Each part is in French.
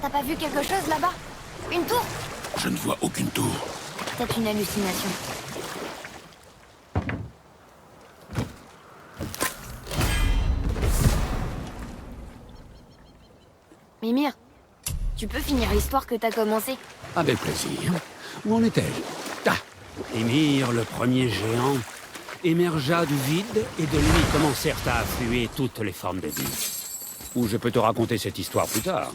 T'as pas vu quelque chose là-bas? Une tour? Je ne vois aucune tour. Peut-être une hallucination. Mimir, tu peux finir l'histoire que t'as commencée? Avec plaisir. Où en étais-je? Ah, Ymir, le premier géant, émergea du vide et de lui commencèrent à affluer toutes les formes de vie. Ou je peux te raconter cette histoire plus tard.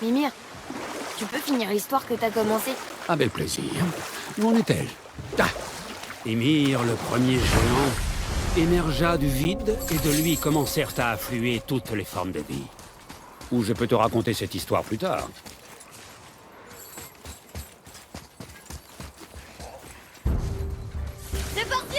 Mimir, tu peux finir l'histoire que t'as commencée? Avec plaisir. Où en est-elle? Ah, Ymir, le premier géant, émergea du vide et de lui commencèrent à affluer toutes les formes de vie. Ou je peux te raconter cette histoire plus tard. C'est parti!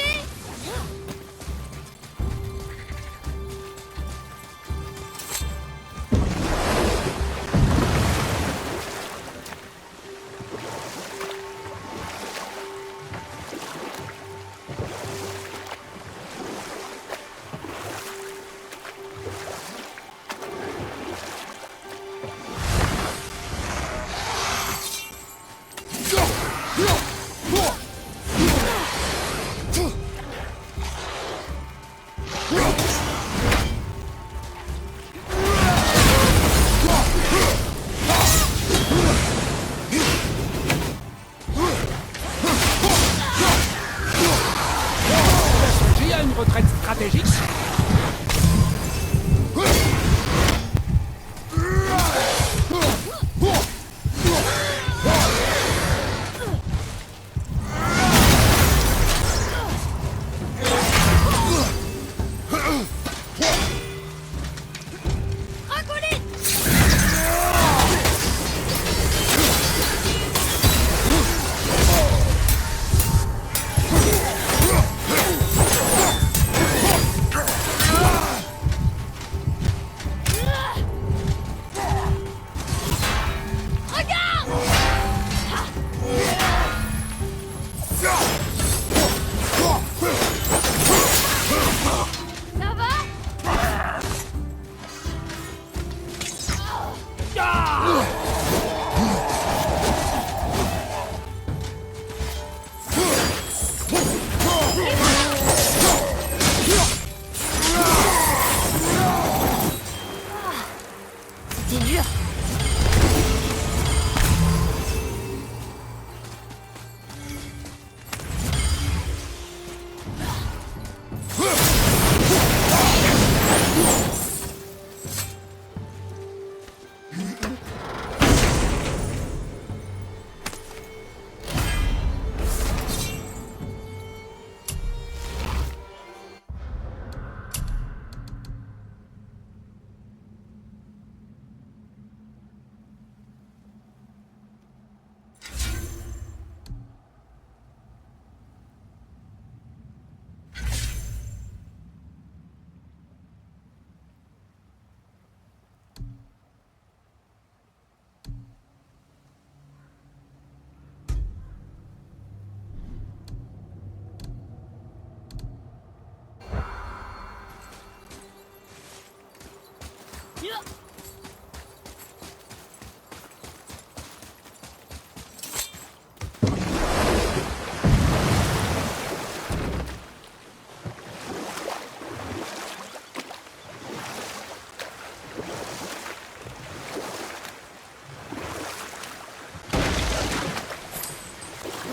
C'était dur.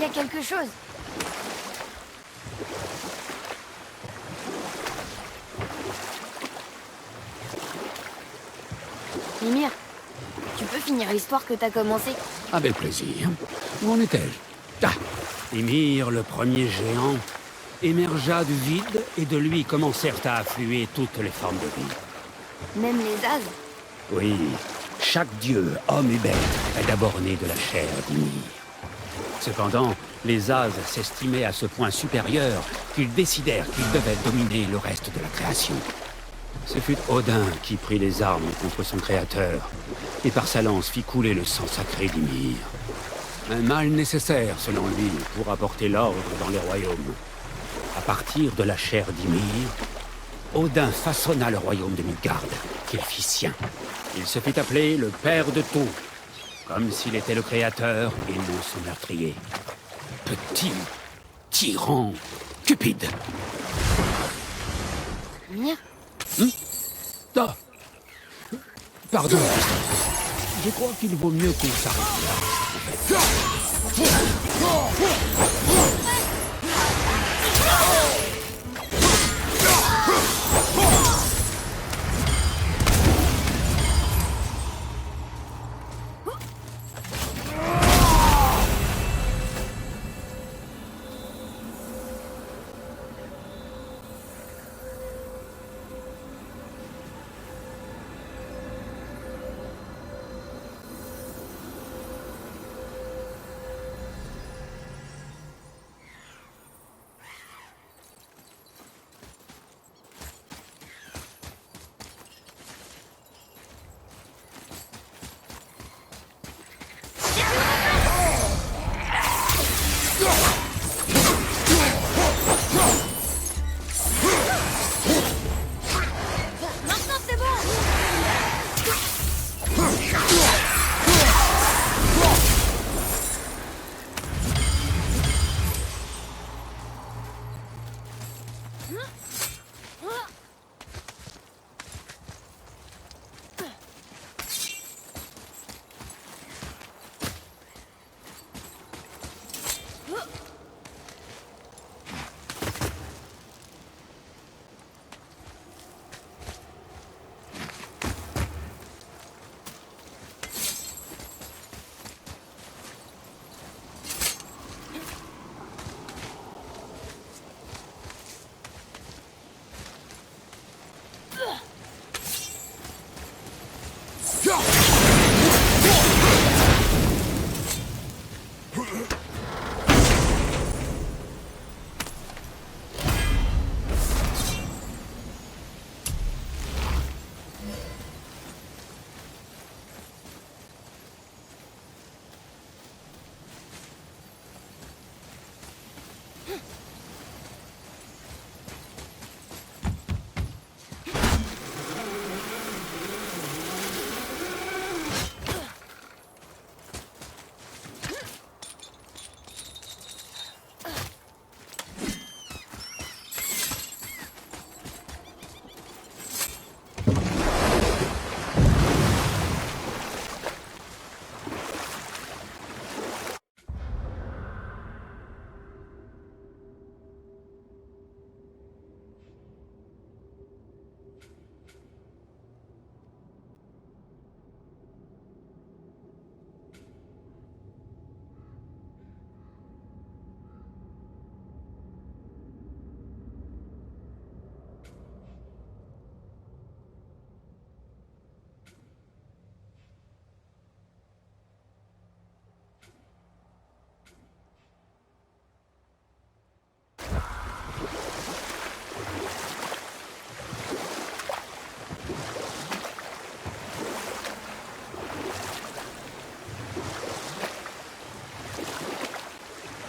Il y a quelque chose. Mimir, tu peux finir l'histoire que t'as commencée? Avec plaisir. Où en est-elle? Ah, Ymir, le premier géant, émergea du vide et de lui commencèrent à affluer toutes les formes de vie. Même les As? Oui, chaque dieu, homme et bête, est d'abord né de la chair d'Ymir. Cependant, les As s'estimaient à ce point supérieurs qu'ils décidèrent qu'ils devaient dominer le reste de la création. Ce fut Odin qui prit les armes contre son créateur, et par sa lance fit couler le sang sacré d'Ymir. Un mal nécessaire, selon lui, pour apporter l'ordre dans les royaumes. À partir de la chair d'Ymir, Odin façonna le royaume de Midgard, qu'il fit sien. Il se fit appeler le Père de tout, comme s'il était le créateur et non son meurtrier. Petit tyran cupide. Mimir? ah. Pardon. Je crois qu'il vaut mieux qu'on s'arrête là.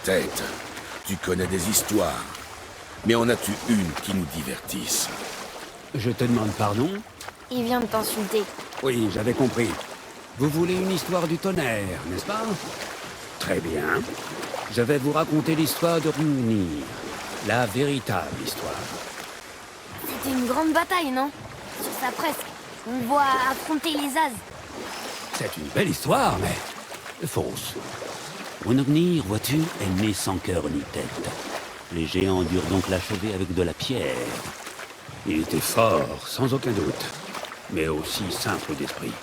tête. Tu connais des histoires. Mais en as-tu une qui nous divertisse? Je te demande pardon? Il vient de t'insulter. Oui, j'avais compris. Vous voulez une histoire du tonnerre, n'est-ce pas? Très bien. Je vais vous raconter l'histoire de Hrungnir. La véritable histoire. C'était une grande bataille, non? Sur ça presque. On voit affronter les As. C'est une belle histoire, mais fausse. Hrungnir, vois-tu, est né sans cœur ni tête. Les géants durent donc l'achever avec de la pierre. Il était fort, sans aucun doute, mais aussi simple d'esprit.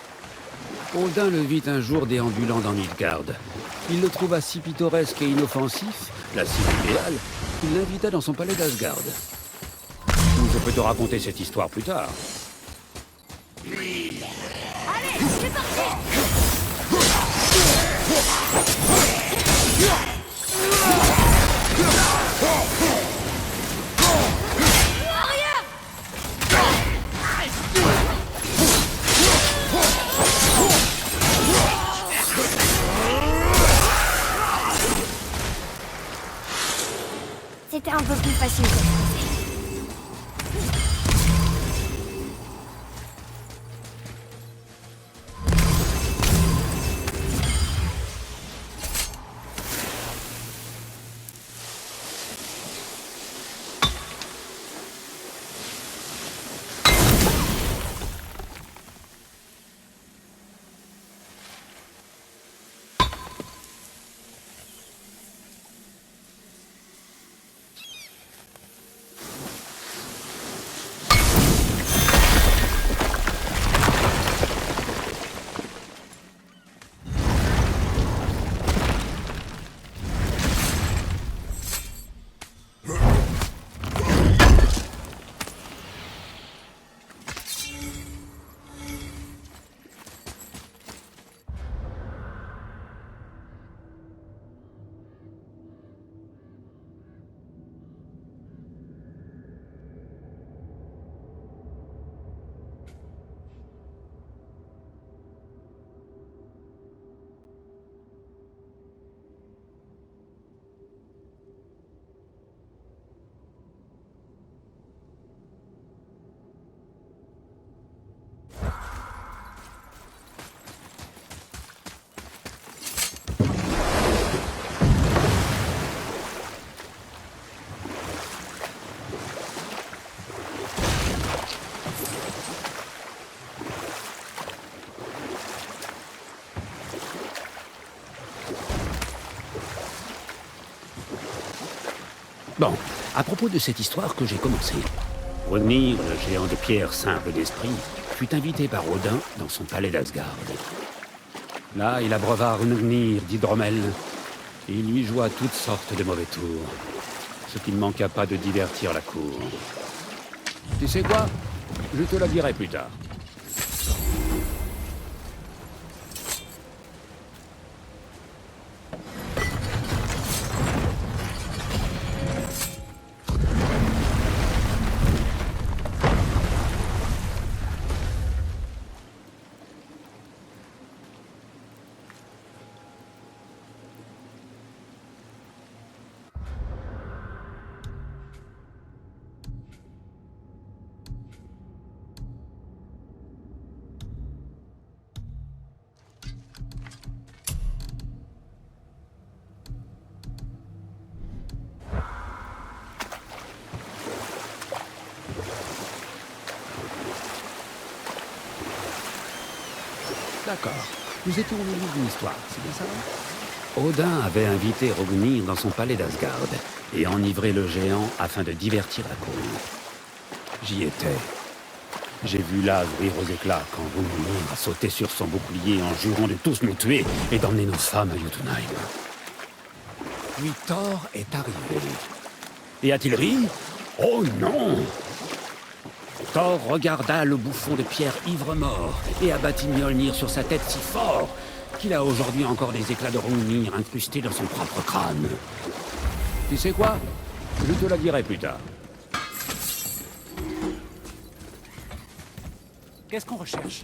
Odin le vit un jour déambulant dans Midgard. Il le trouva si pittoresque et inoffensif, la cible idéale, qu'il l'invita dans son palais d'Asgard. Ou je peux te raconter cette histoire plus tard. Allez, c'est parti! C'était un peu plus facile que je pensais. Bon, à propos de cette histoire que j'ai commencée. Hrungnir, le géant de pierre simple d'esprit, fut invité par Odin dans son palais d'Asgard. Là, il abreuva Hrungnir d'hydromel et il lui joua toutes sortes de mauvais tours, ce qui ne manqua pas de divertir la cour. Tu sais quoi? Je te la dirai plus tard. D'accord. Nous étions au milieu d'une histoire, c'est bien ça? Odin avait invité Hrungnir dans son palais d'Asgard et enivré le géant afin de divertir la cour. J'y étais. J'ai vu l'âge rire aux éclats quand Hrungnir a sauté sur son bouclier en jurant de tous nous tuer et d'emmener nos femmes à Jotunheim. Puis Thor est arrivé. Et a-t-il ri? Oh non! Thor regarda le bouffon de pierre ivre-mort et abattit Mjolnir sur sa tête si fort qu'il a aujourd'hui encore des éclats de Hrungnir incrustés dans son propre crâne. Tu sais quoi? Je te la dirai plus tard. Qu'est-ce qu'on recherche?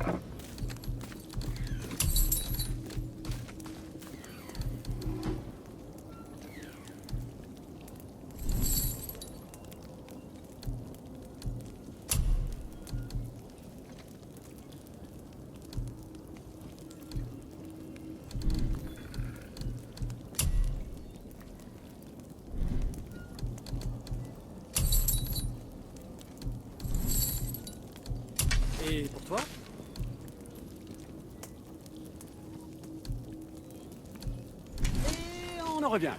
on en revient.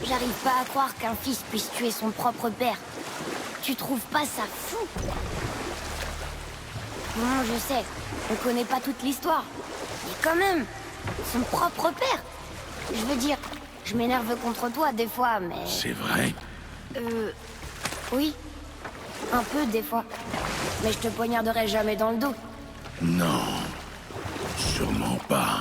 J'arrive pas à croire qu'un fils puisse tuer son propre père. Tu trouves pas ça fou? Non, je sais, on connaît pas toute l'histoire. Mais quand même, son propre père. Je veux dire, je m'énerve contre toi des fois, mais... C'est vrai? Oui. Un peu des fois. Mais je te poignarderai jamais dans le dos. Non. Sûrement pas.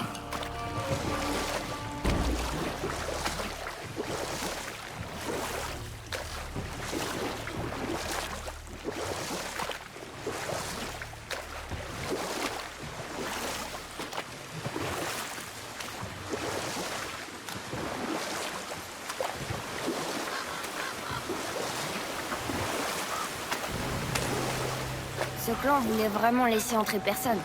Ce clan voulait vraiment laisser entrer personne.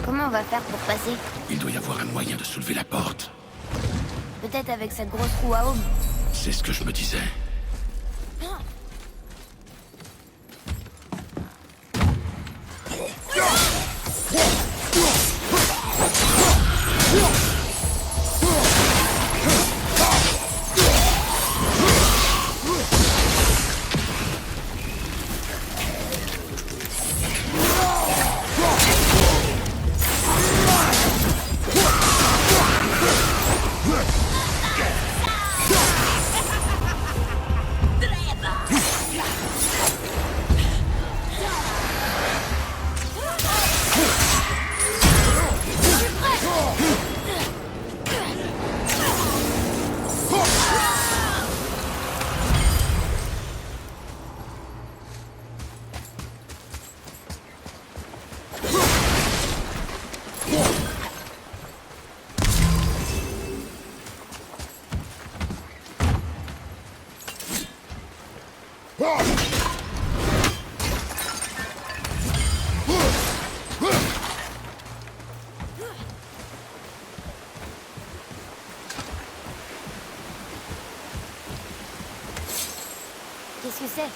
Comment on va faire pour passer? Il doit y avoir un moyen de soulever la porte. Peut-être avec cette grosse roue à aube. C'est ce que je me disais. Qu'est-ce que c'est?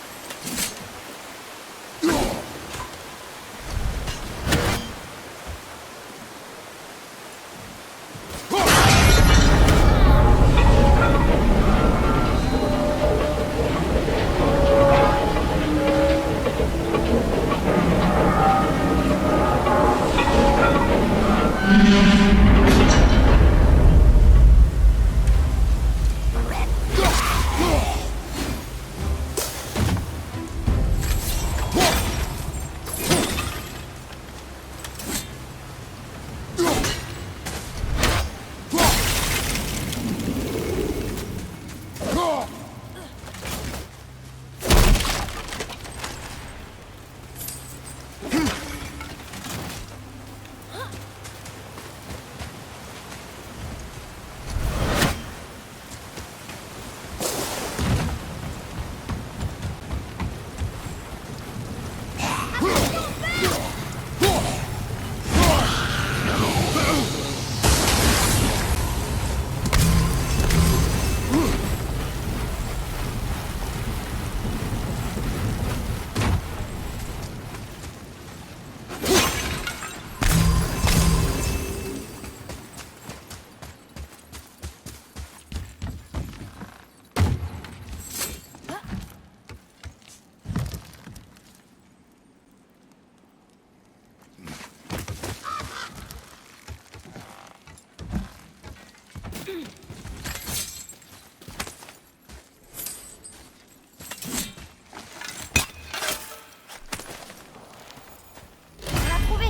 On l'a trouvé!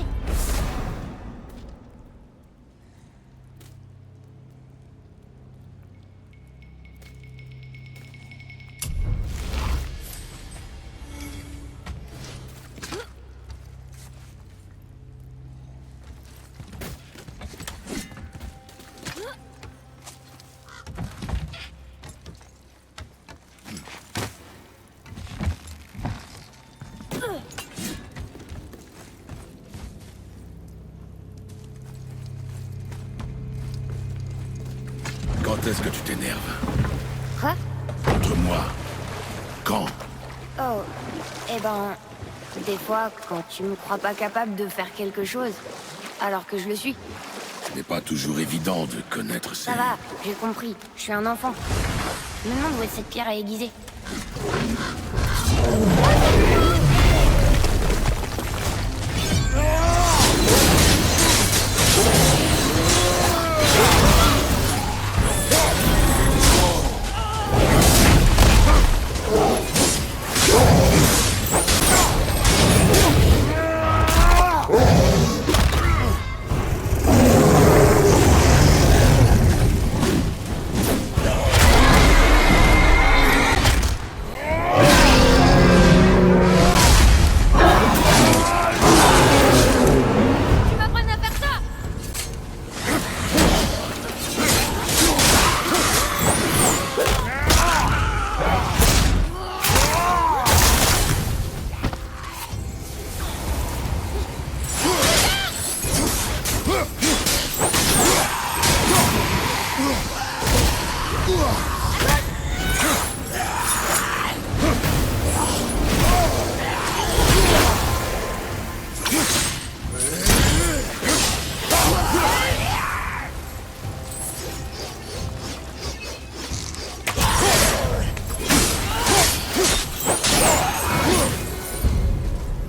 Quand est-ce que tu t'énerves? Quoi? Contre moi. Quand? Oh, eh ben... Des fois, quand tu me crois pas capable de faire quelque chose, alors que je le suis. Ce n'est pas toujours évident de connaître ces... Ça va, j'ai compris, je suis un enfant. Je me demande où est cette pierre à aiguiser. Tu m'apprennes à faire ça!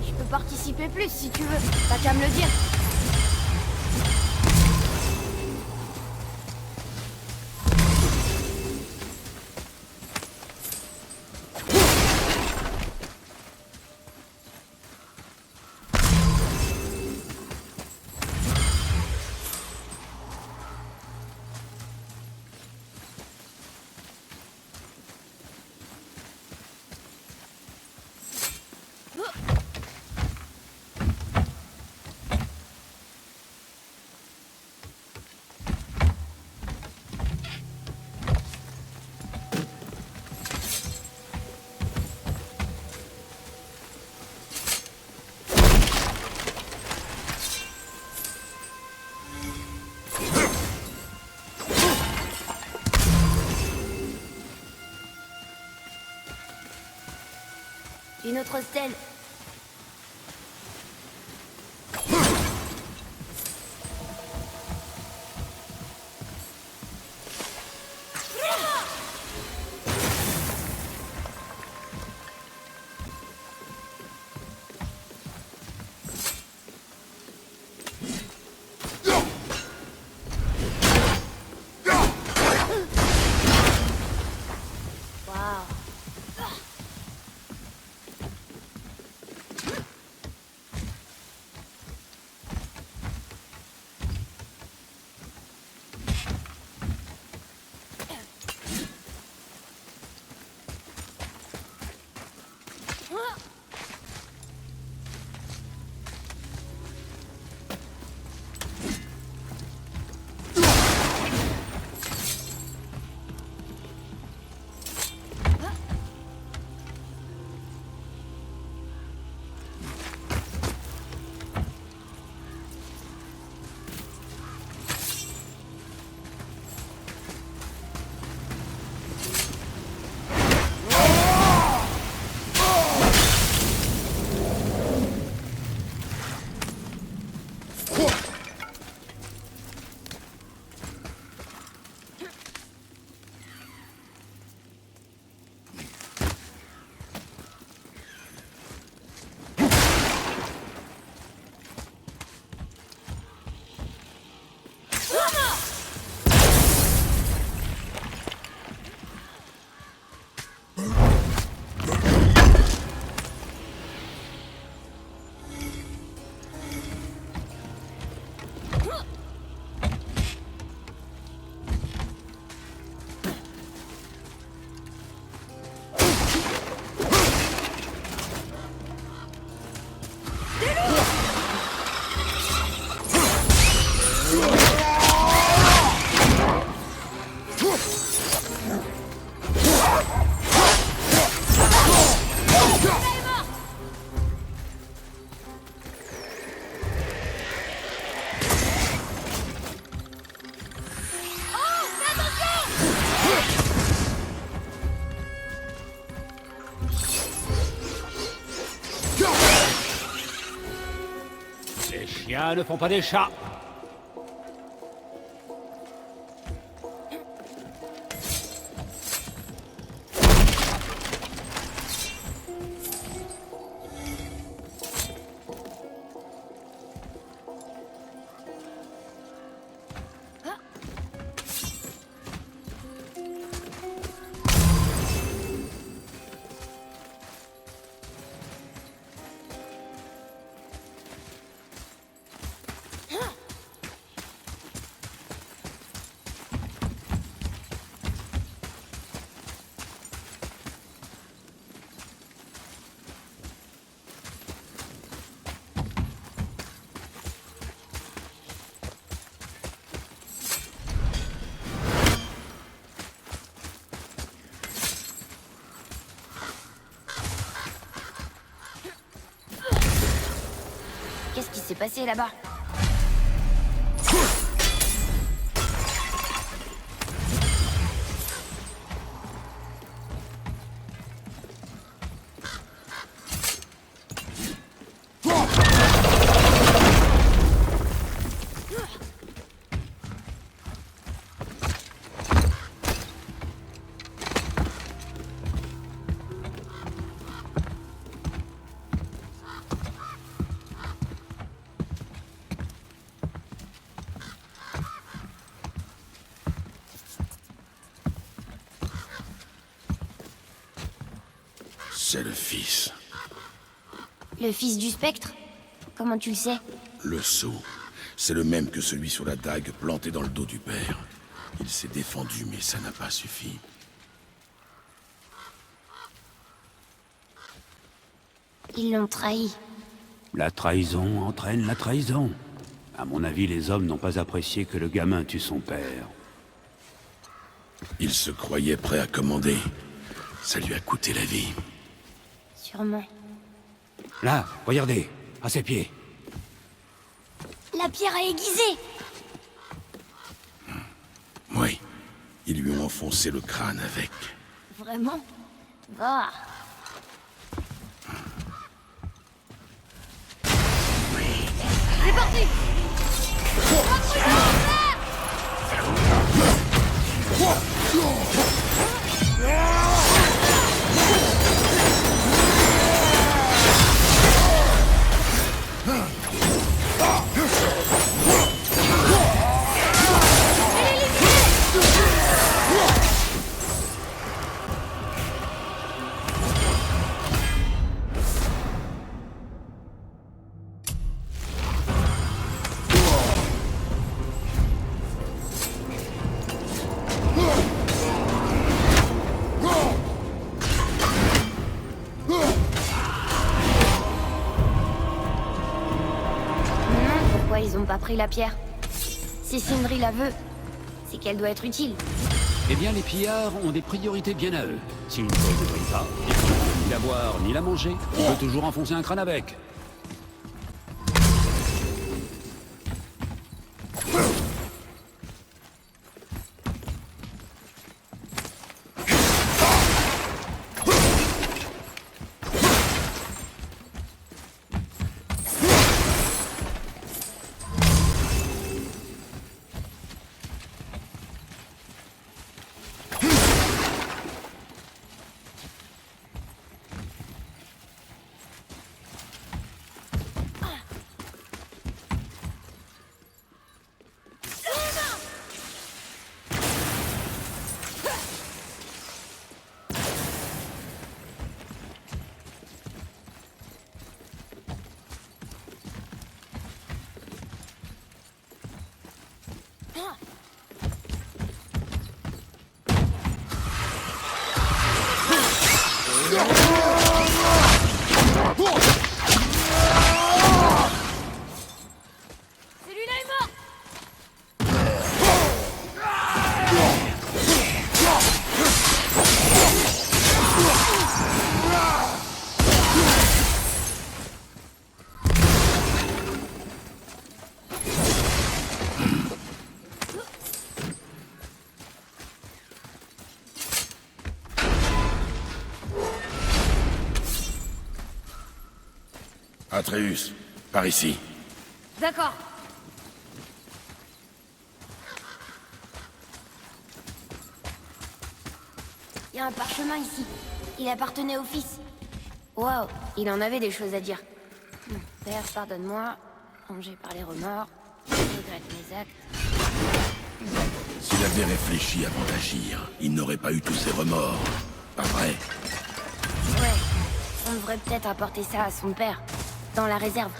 Je peux participer plus si tu veux, t'as qu'à me le dire. Une autre stèle. Waouh. chiens ne font pas des chats. Qu'est-ce qui s'est passé là-bas? C'est le fils. Le fils du spectre? Comment tu le sais? Le sceau, c'est le même que celui sur la dague plantée dans le dos du père. Il s'est défendu, mais ça n'a pas suffi. Ils l'ont trahi. La trahison entraîne la trahison. À mon avis, les hommes n'ont pas apprécié que le gamin tue son père. Il se croyait prêt à commander. Ça lui a coûté la vie. Sûrement. Là, regardez, à ses pieds. La pierre a aiguisé! Oui, ils lui ont enfoncé le crâne avec. Vraiment? Va. C'est parti! Pourquoi ils ont pas pris la pierre? Si Sindri la veut, c'est qu'elle doit être utile. Eh bien, les pillards ont des priorités bien à eux. S'ils ne peuvent pas, ils ne peuvent ni la boire, ni la manger. On peut toujours enfoncer un crâne avec. Celui-là est mort! Atreus, par ici. D'accord. Il y a un parchemin ici. Il appartenait au fils. Waouh, il en avait des choses à dire. Père, pardonne-moi. Rongé par les remords. Je regrette mes actes. S'il avait réfléchi avant d'agir, il n'aurait pas eu tous ces remords. Pas vrai? Ouais, on devrait peut-être apporter ça à son père. Dans la réserve.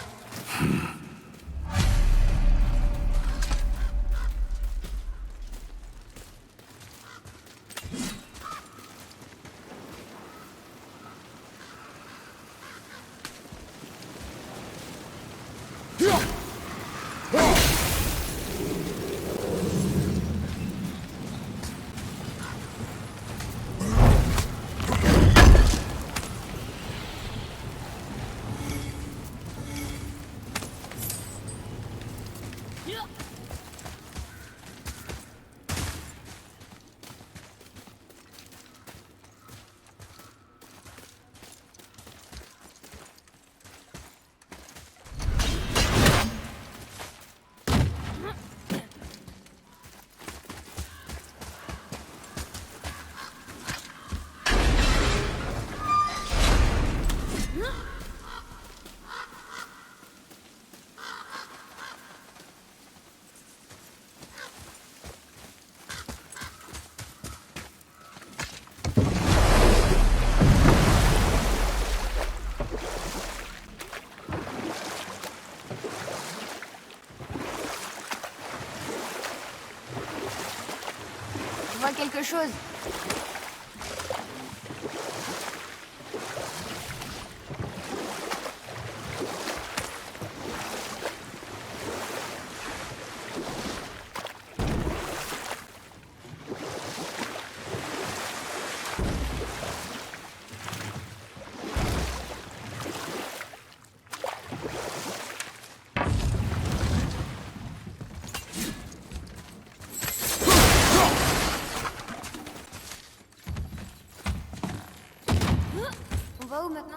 Je vois quelque chose. On va où maintenant?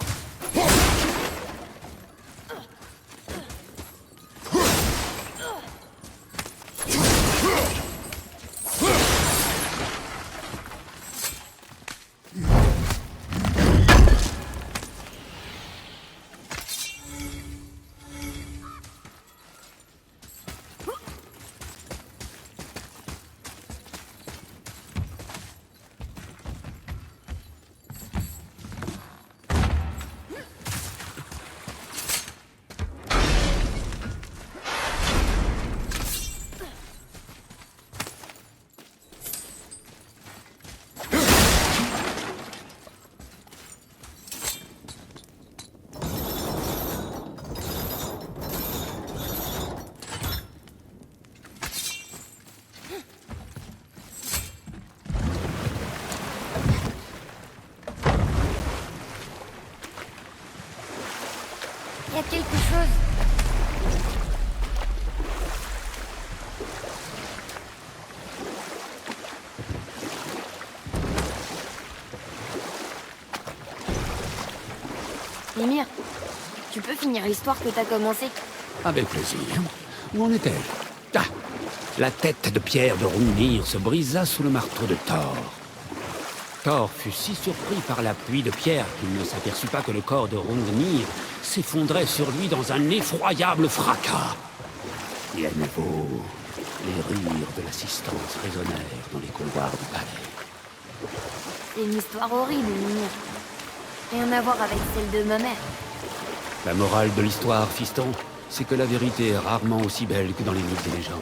Il y a quelque chose. Mimir, tu peux finir l'histoire que t'as commencée? Avec plaisir. Où en est-elle? Ah! La tête de pierre de Hrungnir se brisa sous le marteau de Thor. Thor fut si surpris par la pluie de pierre qu'il ne s'aperçut pas que le corps de Hrungnir s'effondrait sur lui dans un effroyable fracas. Et à nouveau, les rires de l'assistance résonnèrent dans les couloirs du palais. C'est une histoire horrible, Mimir. Rien à voir avec celle de ma mère. La morale de l'histoire, fiston, c'est que la vérité est rarement aussi belle que dans les mythes et légendes.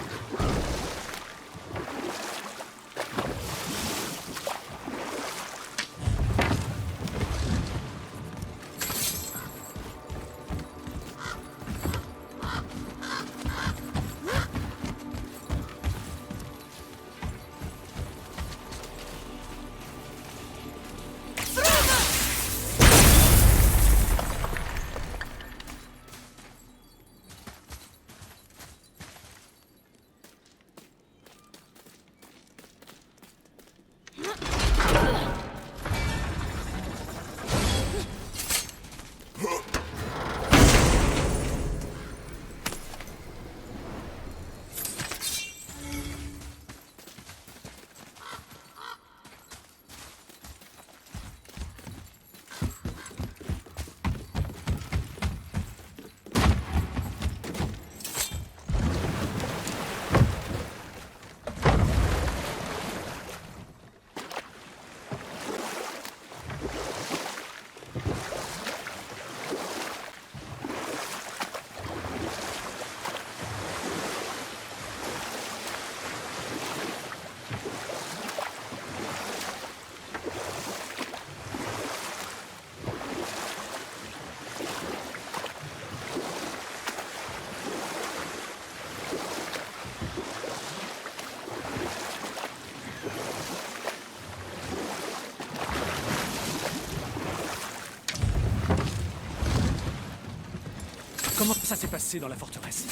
Comment ça s'est passé dans la forteresse?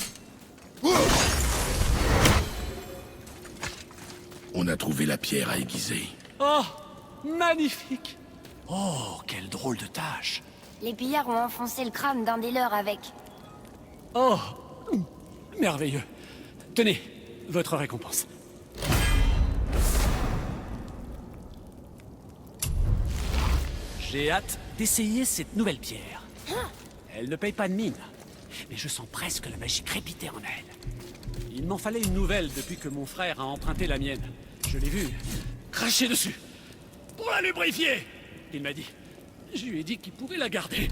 On a trouvé la pierre à aiguiser. Oh, magnifique! Oh, quelle drôle de tâche! Les pillards ont enfoncé le crâne d'un des leurs avec. Oh, merveilleux. Tenez, votre récompense. J'ai hâte d'essayer cette nouvelle pierre. Elle ne paye pas de mine, mais je sens presque la magie crépiter en elle. Il m'en fallait une nouvelle depuis que mon frère a emprunté la mienne. Je l'ai vu cracher dessus pour la lubrifier. Il m'a dit. Je lui ai dit qu'il pouvait la garder.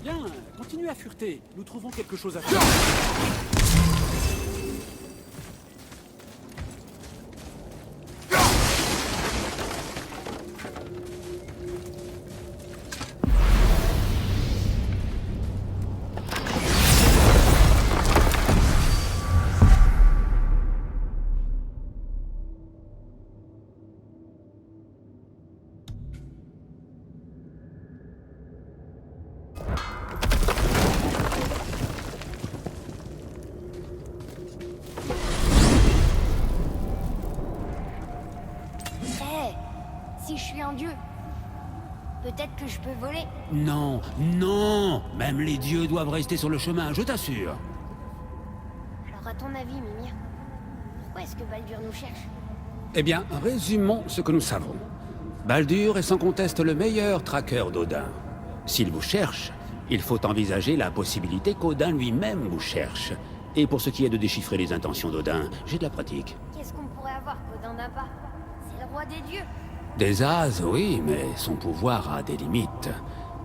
Bien, continuez à fureter. Nous trouvons quelque chose à faire. Si je suis un dieu, peut-être que je peux voler. Non, non! Même les dieux doivent rester sur le chemin, je t'assure. Alors à ton avis, Mimir, pourquoi est-ce que Baldur nous cherche? Eh bien, résumons ce que nous savons. Baldur est sans conteste le meilleur traqueur d'Odin. S'il vous cherche, il faut envisager la possibilité qu'Odin lui-même vous cherche. Et pour ce qui est de déchiffrer les intentions d'Odin, j'ai de la pratique. Qu'est-ce qu'on pourrait avoir qu'Odin n'a pas? C'est le roi des dieux. Des as, oui, mais son pouvoir a des limites.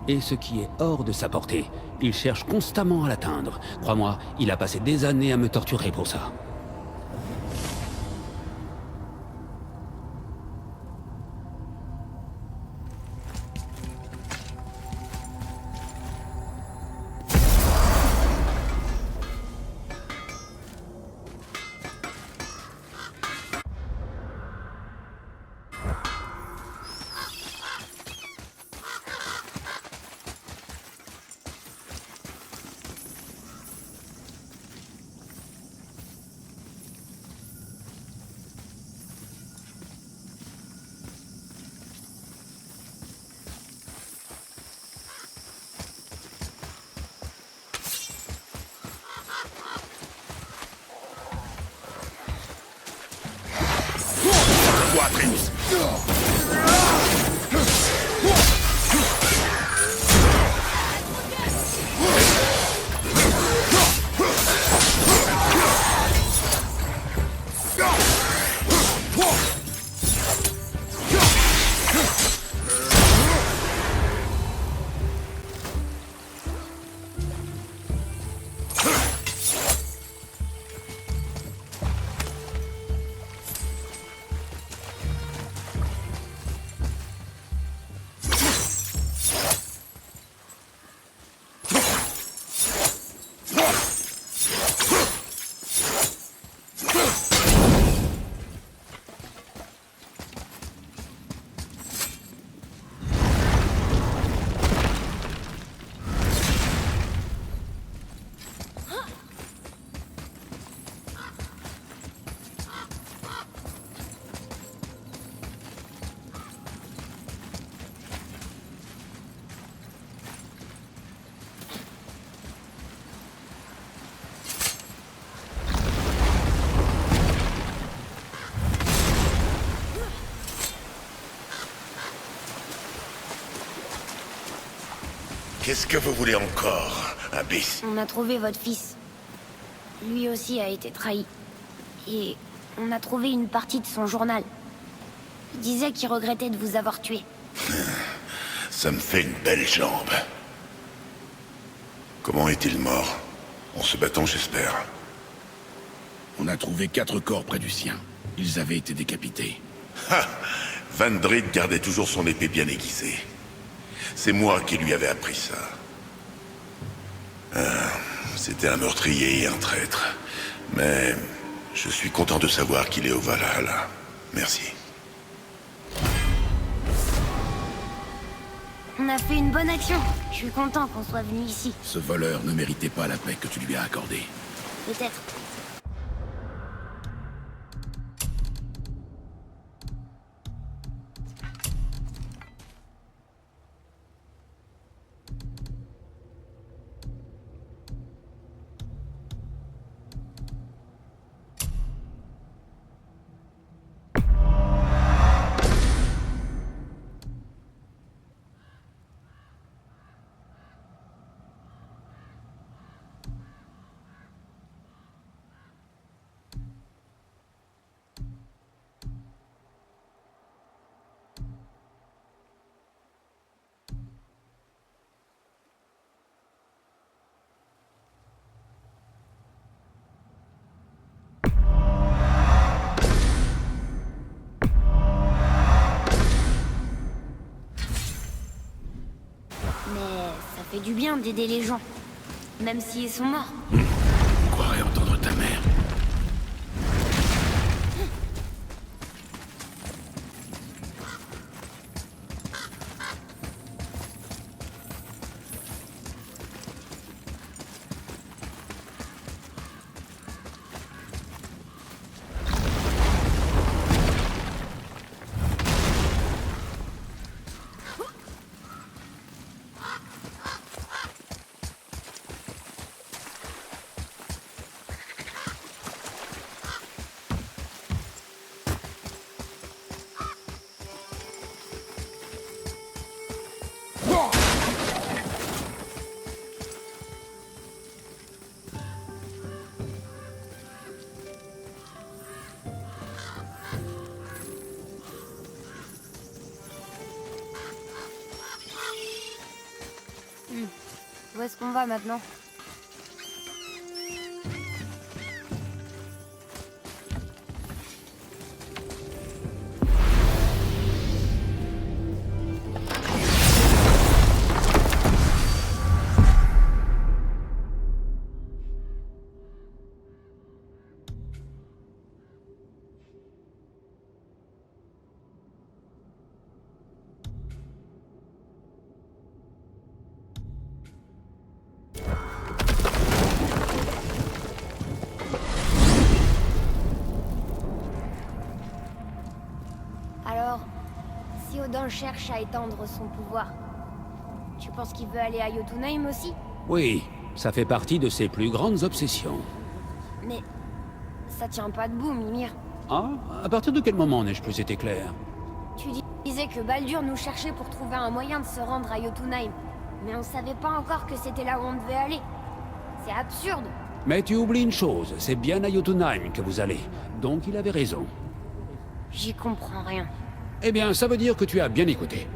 Et ce qui est hors de sa portée, il cherche constamment à l'atteindre. Crois-moi, il a passé des années à me torturer pour ça. Toi, Atreus. Qu'est-ce que vous voulez encore, Abyss? On a trouvé votre fils. Lui aussi a été trahi. Et on a trouvé une partie de son journal. Il disait qu'il regrettait de vous avoir tué. Ça me fait une belle jambe. Comment est-il mort? En se battant, j'espère. On a trouvé 4 corps près du sien. Ils avaient été décapités. Ha! Vandrid gardait toujours son épée bien aiguisée. C'est moi qui lui avais appris ça. C'était un meurtrier et un traître. Mais je suis content de savoir qu'il est au Valhalla. Merci. On a fait une bonne action. Je suis content qu'on soit venu ici. Ce voleur ne méritait pas la paix que tu lui as accordée. Peut-être. Mais ça fait du bien d'aider les gens. Même s'ils sont morts. On croirait entendre ta mère. Où est-ce qu'on va maintenant? Alors, si Odin cherche à étendre son pouvoir, tu penses qu'il veut aller à Jotunheim aussi? Oui, ça fait partie de ses plus grandes obsessions. Mais ça tient pas debout, Mimir. Ah, à partir de quel moment n'ai-je plus été clair? Tu disais que Baldur nous cherchait pour trouver un moyen de se rendre à Jotunheim. Mais on savait pas encore que c'était là où on devait aller. C'est absurde. Mais tu oublies une chose, c'est bien à Jotunheim que vous allez. Donc il avait raison. J'y comprends rien. Eh bien, ça veut dire que tu as bien écouté.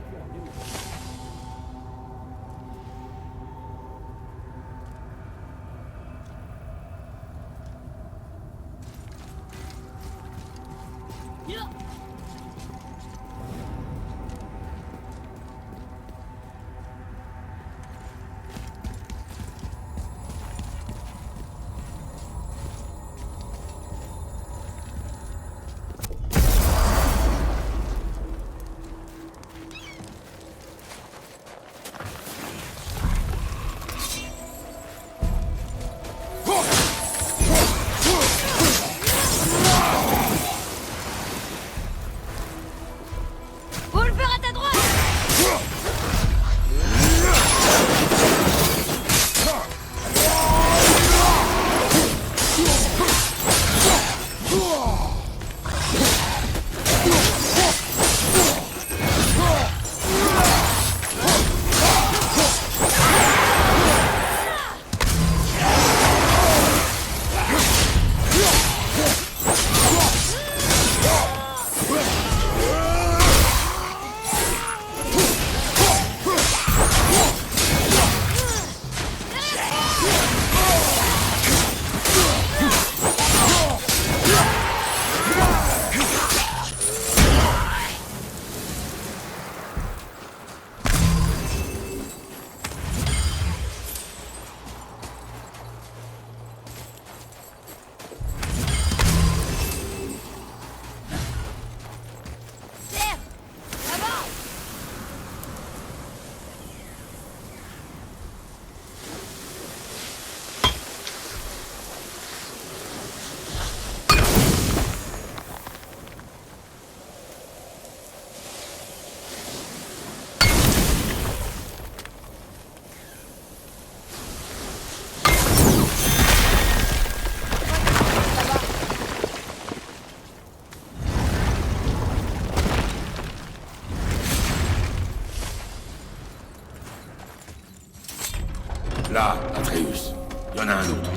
Là, Atreus. Il y en a un autre.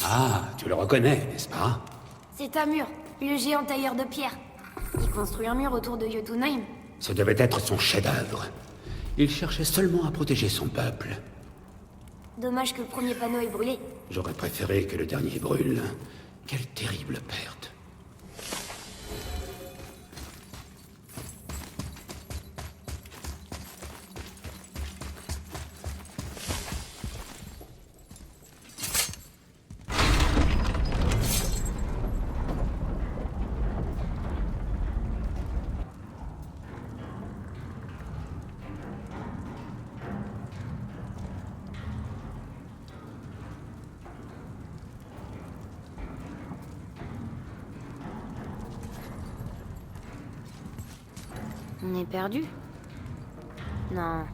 Ah, tu le reconnais, n'est-ce pas? C'est Amur, le géant tailleur de pierre. Il construit un mur autour de Jotunheim. Ce devait être son chef-d'œuvre. Il cherchait seulement à protéger son peuple. Dommage que le premier panneau ait brûlé. J'aurais préféré que le dernier brûle. Quelle terrible perte. On est perdu? Non.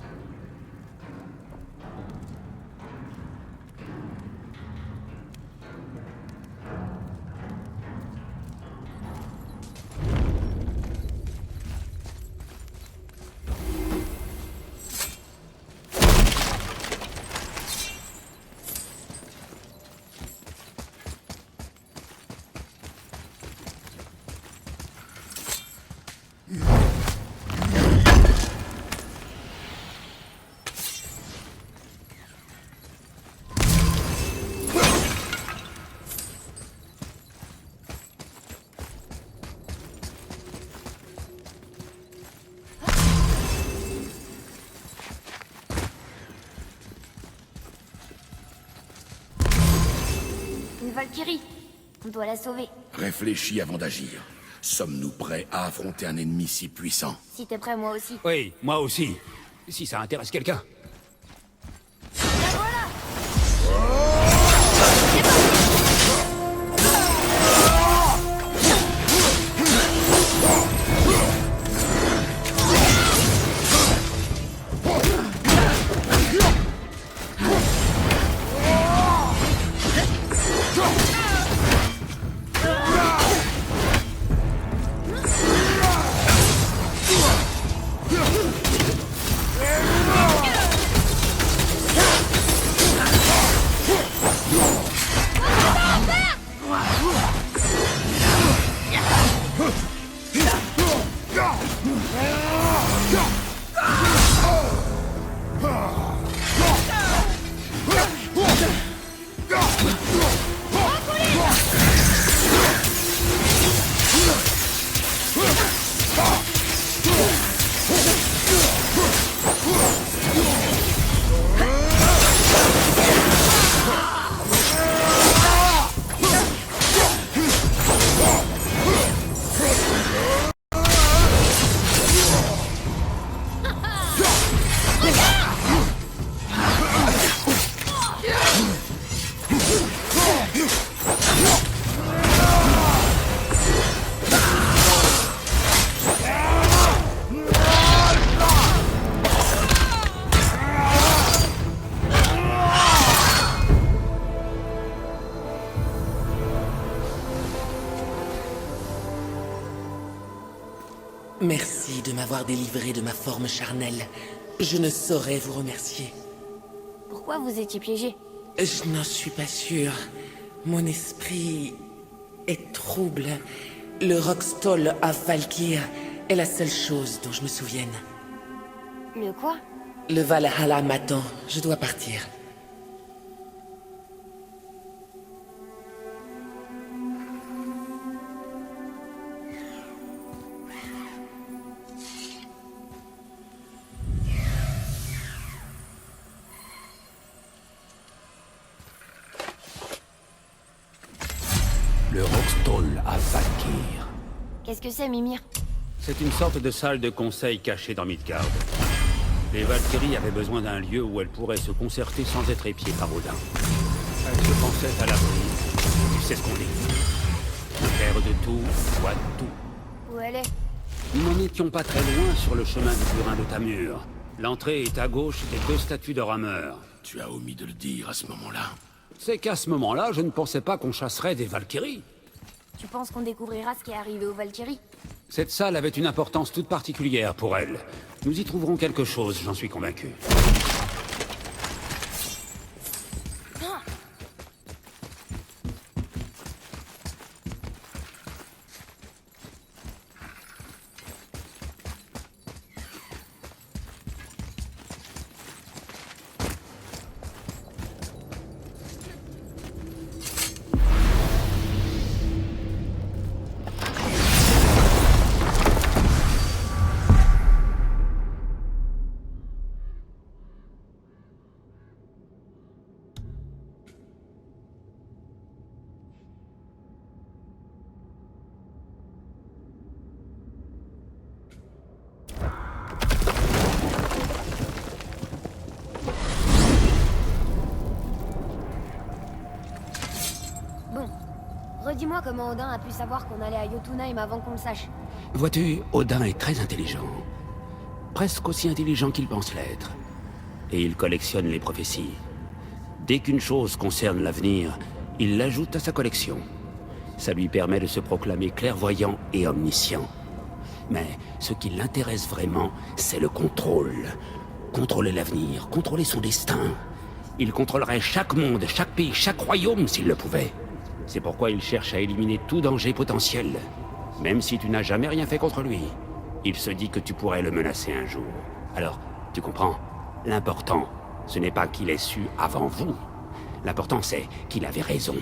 Une Valkyrie. On doit la sauver. Réfléchis avant d'agir. Sommes-nous prêts à affronter un ennemi si puissant? Si t'es prêt, moi aussi. Oui, moi aussi. Si ça intéresse quelqu'un. La voilà! Merci de m'avoir délivré de ma forme charnelle. Je ne saurais vous remercier. Pourquoi vous étiez piégé? Je n'en suis pas sûr. Mon esprit est trouble. Le Roxtol à Valkyr est la seule chose dont je me souvienne. Le quoi? Le Valhalla m'attend. Je dois partir. Le Roxtol à Valkyr. Qu'est-ce que c'est, Mimir? C'est une sorte de salle de conseil cachée dans Midgard. Les Valkyries avaient besoin d'un lieu où elles pourraient se concerter sans être épiées par Odin. Elles se pensaient à l'abri. Tu sais ce qu'on dit. Faire de tout, soit tout. Où elle est? Nous n'en étions pas très loin sur le chemin du burin de Tamur. L'entrée est à gauche des 2 statues de rameurs. Tu as omis de le dire à ce moment-là. C'est qu'à ce moment-là, je ne pensais pas qu'on chasserait des Valkyries. Tu penses qu'on découvrira ce qui est arrivé aux Valkyries? Cette salle avait une importance toute particulière pour elles. Nous y trouverons quelque chose, j'en suis convaincu. Dis-moi comment Odin a pu savoir qu'on allait à Jotunheim avant qu'on le sache. Vois-tu, Odin est très intelligent. Presque aussi intelligent qu'il pense l'être. Et il collectionne les prophéties. Dès qu'une chose concerne l'avenir, il l'ajoute à sa collection. Ça lui permet de se proclamer clairvoyant et omniscient. Mais ce qui l'intéresse vraiment, c'est le contrôle. Contrôler l'avenir, contrôler son destin. Il contrôlerait chaque monde, chaque pays, chaque royaume s'il le pouvait. C'est pourquoi il cherche à éliminer tout danger potentiel. Même si tu n'as jamais rien fait contre lui. Il se dit que tu pourrais le menacer un jour. Alors, tu comprends? L'important, ce n'est pas qu'il ait su avant vous. L'important, c'est qu'il avait raison.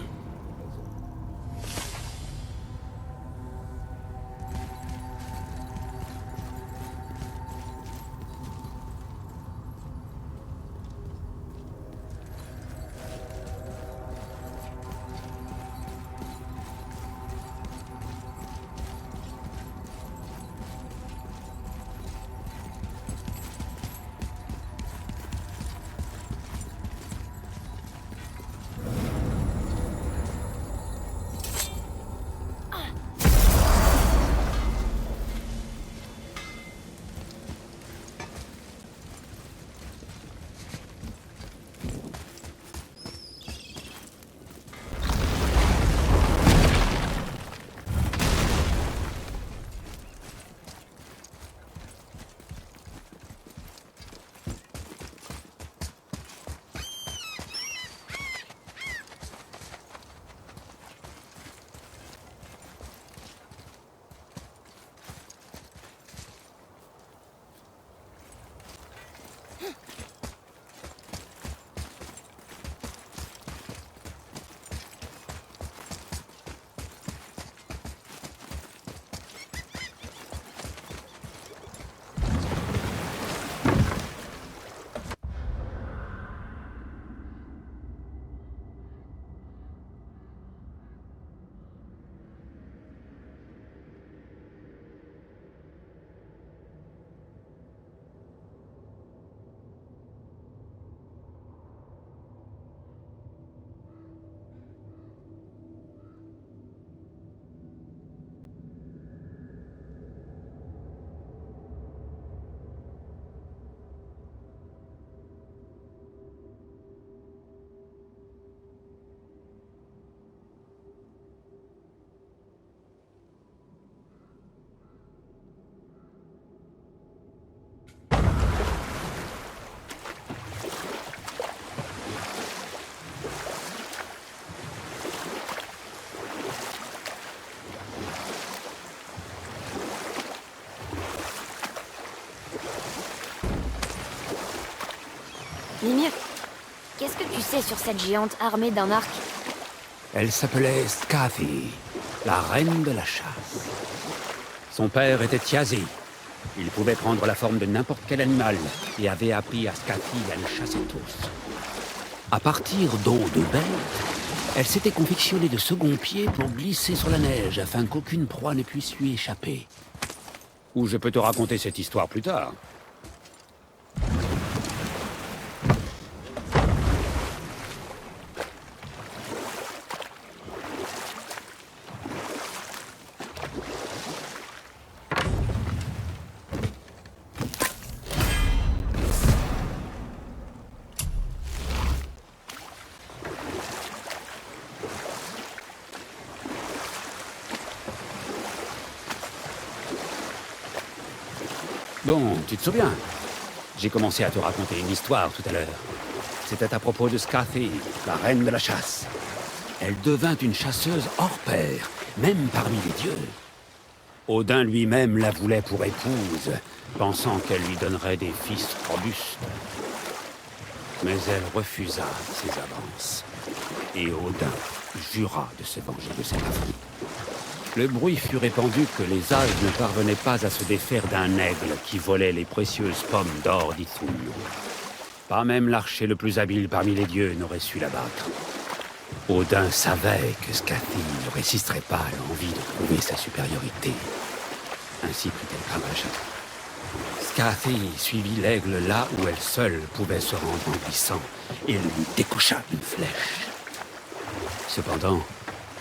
Mimir, qu'est-ce que tu sais sur cette géante armée d'un arc? Elle s'appelait Skathi, la reine de la chasse. Son père était Thiazi. Il pouvait prendre la forme de n'importe quel animal et avait appris à Skathi à les chasser tous. À partir d'eau de bête, elle s'était confectionnée de second pied pour glisser sur la neige afin qu'aucune proie ne puisse lui échapper. Ou je peux te raconter cette histoire plus tard. Bon, tu te souviens? J'ai commencé à te raconter une histoire tout à l'heure. C'était à propos de Skathi, la reine de la chasse. Elle devint une chasseuse hors pair, même parmi les dieux. Odin lui-même la voulait pour épouse, pensant qu'elle lui donnerait des fils robustes. Mais elle refusa ses avances. Et Odin jura de se venger de cet affront. Le bruit fut répandu que les Ases ne parvenaient pas à se défaire d'un aigle qui volait les précieuses pommes d'or d'Ithun. Pas même l'archer le plus habile parmi les dieux n'aurait su l'abattre. Odin savait que Skathi ne résisterait pas à l'envie de prouver sa supériorité. Ainsi prit-elle garde à chacun. Skathi suivit l'aigle là où elle seule pouvait se rendre en glissant et lui décocha une flèche. Cependant,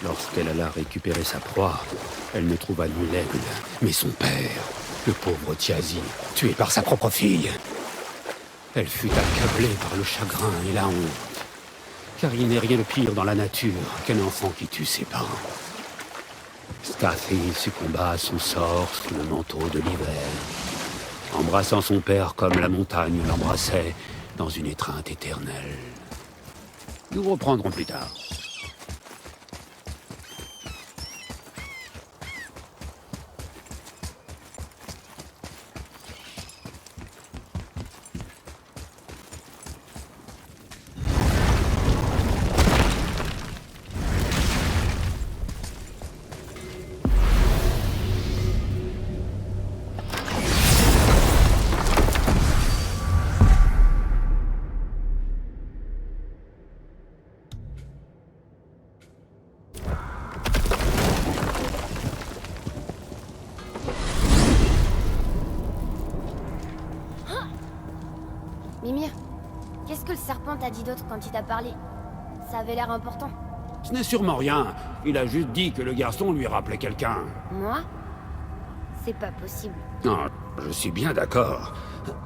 Lorsqu'elle alla récupérer sa proie, elle ne trouva ni l'aigle, mais son père, le pauvre Tiazi, tué par sa propre fille. Elle fut accablée par le chagrin et la honte, car il n'est rien de pire dans la nature qu'un enfant qui tue ses parents. Scarthy succomba à son sort sous le manteau de l'hiver, embrassant son père comme la montagne l'embrassait dans une étreinte éternelle. Nous reprendrons plus tard. Mimir, qu'est-ce que le serpent t'a dit d'autre quand il t'a parlé? Ça avait l'air important. Ce n'est sûrement rien. Il a juste dit que le garçon lui rappelait quelqu'un. Moi? C'est pas possible. Non, je suis bien d'accord.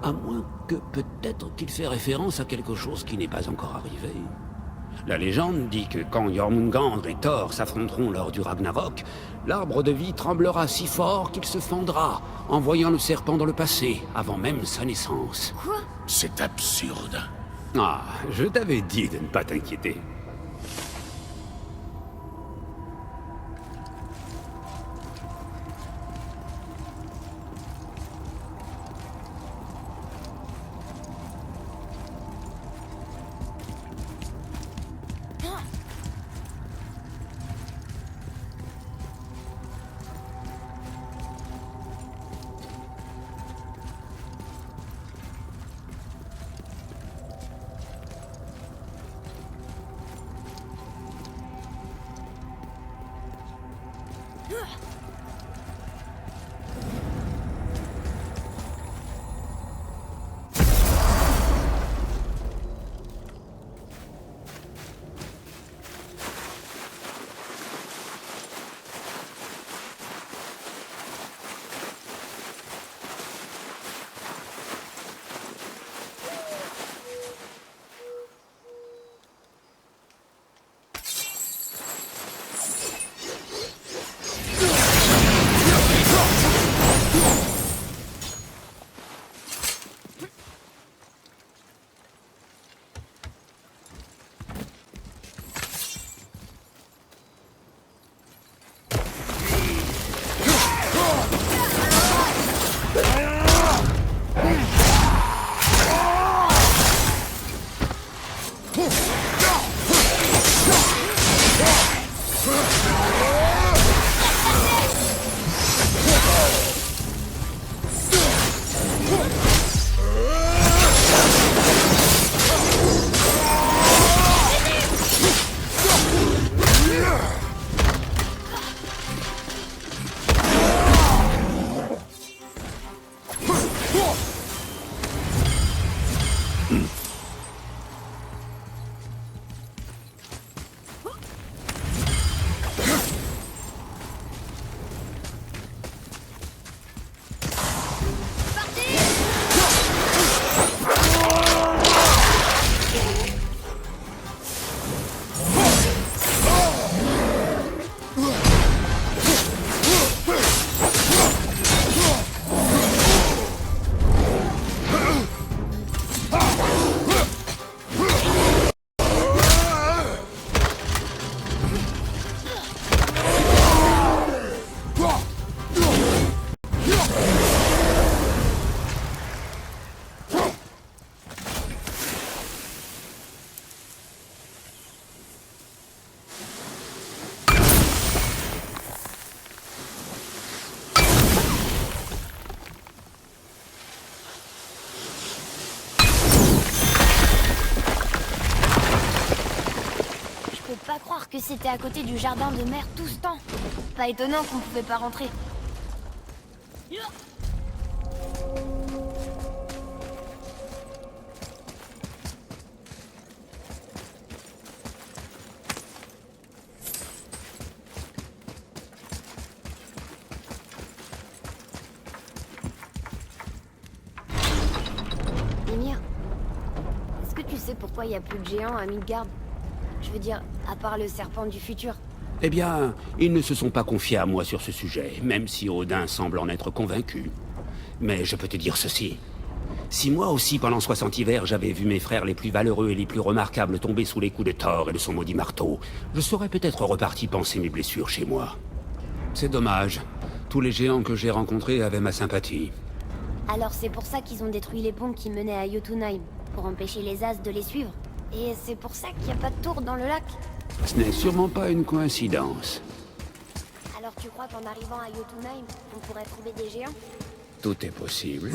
À moins que peut-être qu'il fait référence à quelque chose qui n'est pas encore arrivé. La légende dit que quand Jormungandr et Thor s'affronteront lors du Ragnarok, l'arbre de vie tremblera si fort qu'il se fendra, envoyant le serpent dans le passé, avant même sa naissance. Quoi? C'est absurde. Ah, je t'avais dit de ne pas t'inquiéter. Pas croire que c'était à côté du jardin de mer tout ce temps. Pas étonnant qu'on pouvait pas rentrer. Mimir, est-ce que tu sais pourquoi il n'y a plus de géants à Midgard? Je veux dire, à part le serpent du futur. Eh bien, ils ne se sont pas confiés à moi sur ce sujet, même si Odin semble en être convaincu. Mais je peux te dire ceci. Si moi aussi, pendant 60 hivers, j'avais vu mes frères les plus valeureux et les plus remarquables tomber sous les coups de Thor et de son maudit marteau, je serais peut-être reparti panser mes blessures chez moi. C'est dommage. Tous les géants que j'ai rencontrés avaient ma sympathie. Alors c'est pour ça qu'ils ont détruit les ponts qui menaient à Jotunheim, pour empêcher les As de les suivre. Et c'est pour ça qu'il n'y a pas de tour dans le lac. Ce n'est sûrement pas une coïncidence. Alors tu crois qu'en arrivant à Jotunheim, on pourrait trouver des géants? Tout est possible.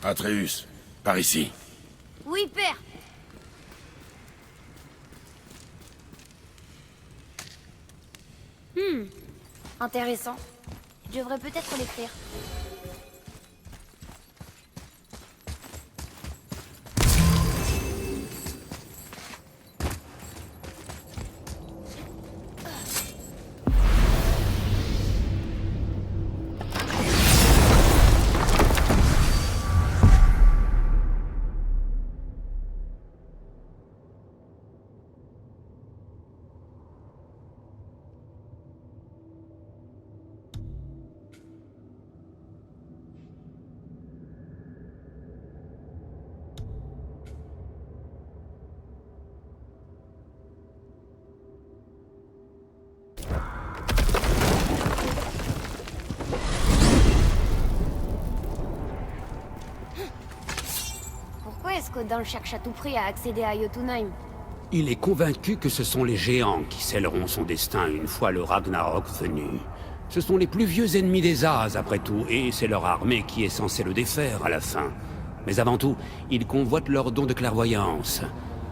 Atreus, par ici. Oui, père. Intéressant. Je devrais peut-être l'écrire. Pourquoi est-ce qu'Odin cherche à tout prix à accéder à Jotunheim? Il est convaincu que ce sont les géants qui scelleront son destin une fois le Ragnarok venu. Ce sont les plus vieux ennemis des As, après tout, et c'est leur armée qui est censée le défaire à la fin. Mais avant tout, ils convoitent leur don de clairvoyance.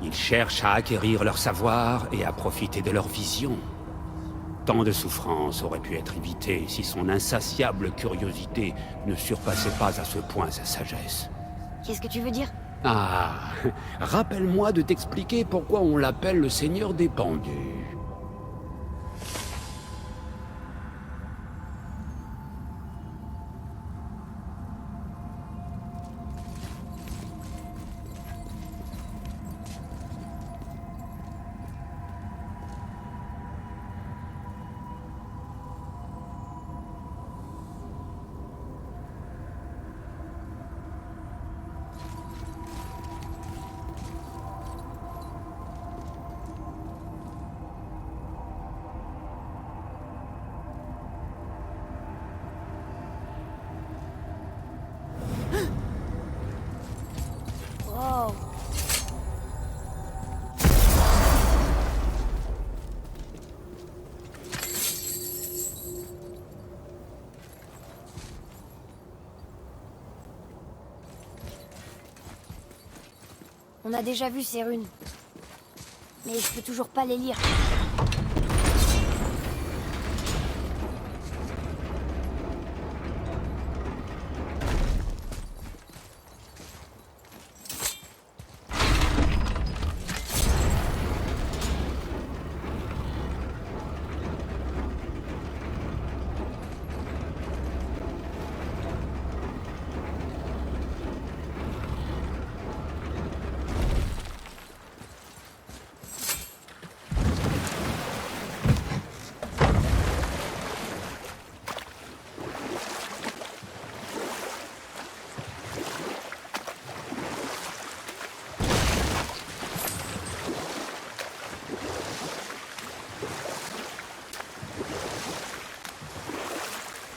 Ils cherchent à acquérir leur savoir et à profiter de leur vision. Tant de souffrances auraient pu être évitées si son insatiable curiosité ne surpassait pas à ce point sa sagesse. Qu'est-ce que tu veux dire? Ah, rappelle-moi de t'expliquer pourquoi on l'appelle le Seigneur des Pendus. Oh. On a déjà vu ces runes. Mais je peux toujours pas les lire.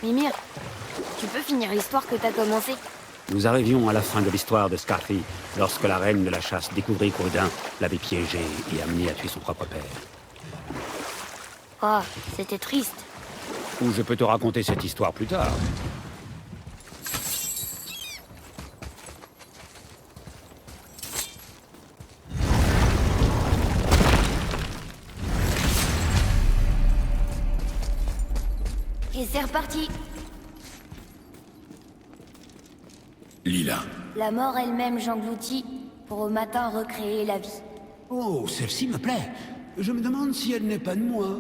Mimir, tu peux finir l'histoire que t'as commencée? Nous arrivions à la fin de l'histoire de Scarfi, lorsque la reine de la chasse découvrit qu'Odin l'avait piégé et amené à tuer son propre père. Oh, c'était triste. Ou je peux te raconter cette histoire plus tard. Et c'est reparti. Lila. La mort elle-même j'engloutis pour au matin recréer la vie. Oh, celle-ci me plaît. Je me demande si elle n'est pas de moi.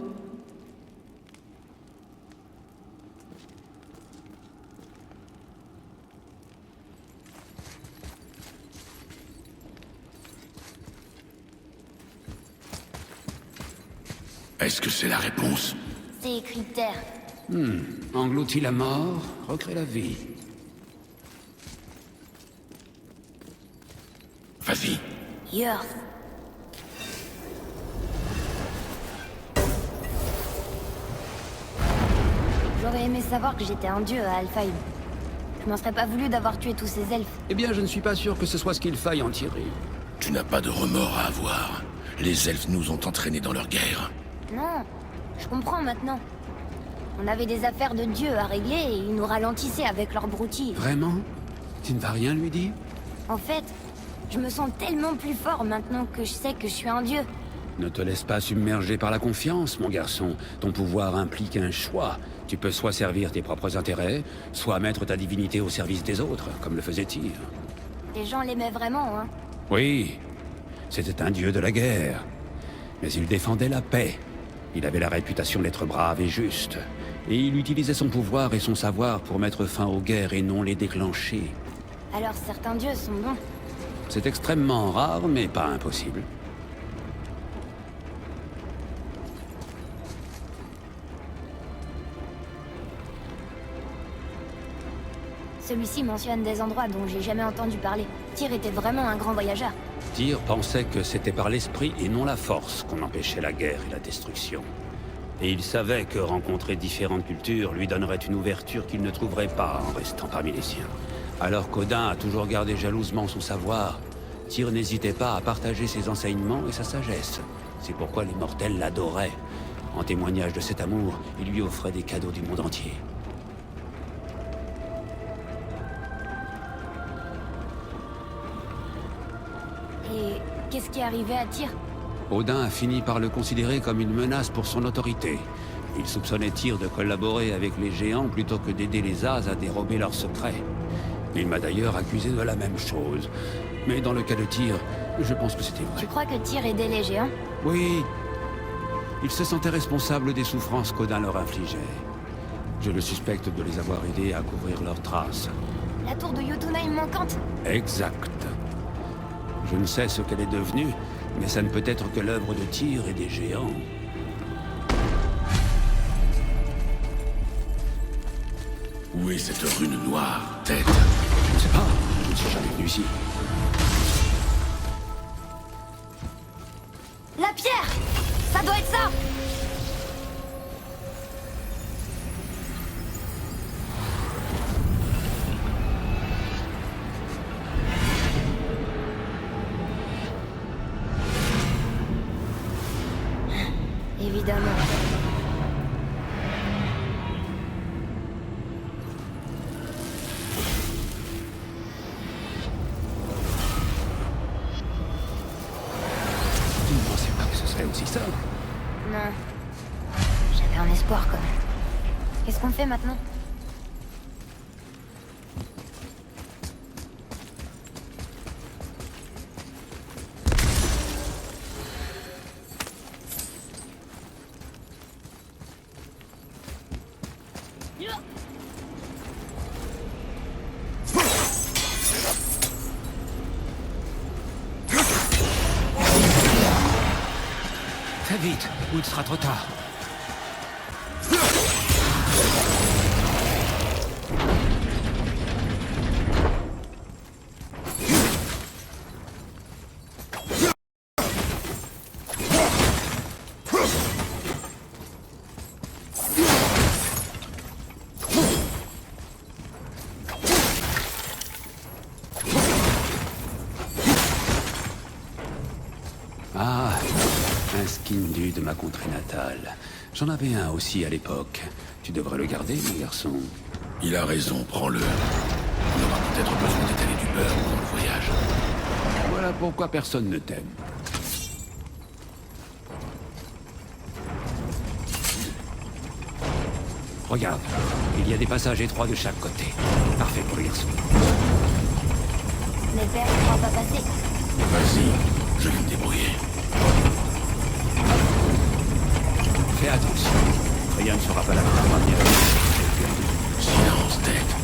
Est-ce que c'est la réponse? C'est écrit terre. Engloutit la mort, recrée la vie. Vas-y. Yours. J'aurais aimé savoir que j'étais un dieu à Alfheim. Je m'en serais pas voulu d'avoir tué tous ces elfes. Eh bien, je ne suis pas sûr que ce soit ce qu'il faille en tirer. Tu n'as pas de remords à avoir. Les elfes nous ont entraînés dans leur guerre. Non, je comprends maintenant. On avait des affaires de dieu à régler et ils nous ralentissaient avec leurs broutilles. Vraiment? Tu ne vas rien lui dire? En fait, je me sens tellement plus fort maintenant que je sais que je suis un dieu. Ne te laisse pas submerger par la confiance, mon garçon. Ton pouvoir implique un choix. Tu peux soit servir tes propres intérêts, soit mettre ta divinité au service des autres, comme le faisait Tyr. Les gens l'aimaient vraiment, hein. Oui, c'était un dieu de la guerre. Mais il défendait la paix. Il avait la réputation d'être brave et juste. Et il utilisait son pouvoir et son savoir pour mettre fin aux guerres et non les déclencher. Alors certains dieux sont bons. C'est extrêmement rare, mais pas impossible. Celui-ci mentionne des endroits dont j'ai jamais entendu parler. Tyr était vraiment un grand voyageur. Tyr pensait que c'était par l'esprit et non la force qu'on empêchait la guerre et la destruction. Et il savait que rencontrer différentes cultures lui donnerait une ouverture qu'il ne trouverait pas en restant parmi les siens. Alors qu'Odin a toujours gardé jalousement son savoir, Tyr n'hésitait pas à partager ses enseignements et sa sagesse. C'est pourquoi les mortels l'adoraient. En témoignage de cet amour, il lui offrait des cadeaux du monde entier. Et qu'est-ce qui est arrivé à Tyr? Odin a fini par le considérer comme une menace pour son autorité. Il soupçonnait Tyr de collaborer avec les géants plutôt que d'aider les As à dérober leurs secrets. Il m'a d'ailleurs accusé de la même chose. Mais dans le cas de Tyr, je pense que c'était vrai. Tu crois que Tyr aidait les géants? Oui. Il se sentait responsable des souffrances qu'Odin leur infligeait. Je le suspecte de les avoir aidés à couvrir leurs traces. La tour de Jotunheim manquante? Exact. Je ne sais ce qu'elle est devenue, mais ça ne peut être que l'œuvre de Tyr et des géants. Où est cette rune noire, tête? Je ne sais pas, je ne suis jamais venu ici. La pierre! Ça doit être ça! Évidemment. Tu ne pensais pas que ce serait aussi simple? Non. J'avais un espoir quand même. Qu'est-ce qu'on fait maintenant? Très vite, ou il sera trop tard. Ah, un skin de ma contrée natale. J'en avais un aussi à l'époque. Tu devrais le garder, mon garçon. Il a raison, prends-le. On aura peut-être besoin d'étaler du beurre pendant le voyage. Voilà pourquoi personne ne t'aime. Regarde, il y a des passages étroits de chaque côté. Parfait pour le garçon. Mais père, ne pourra pas passer. Vas-y, je vais me débrouiller. Fais attention. Rien ne sera pas là pour te ramener. Silence, tête.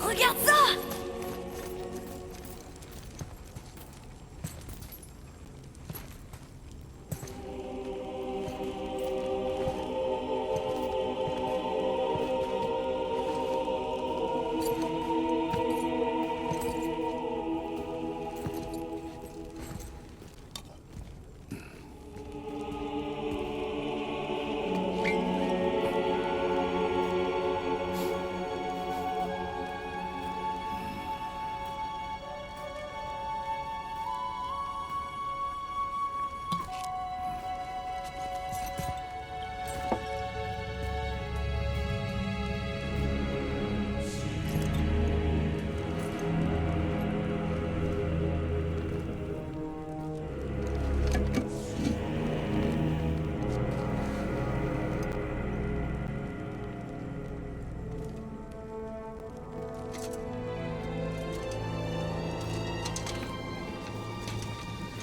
Regarde ça!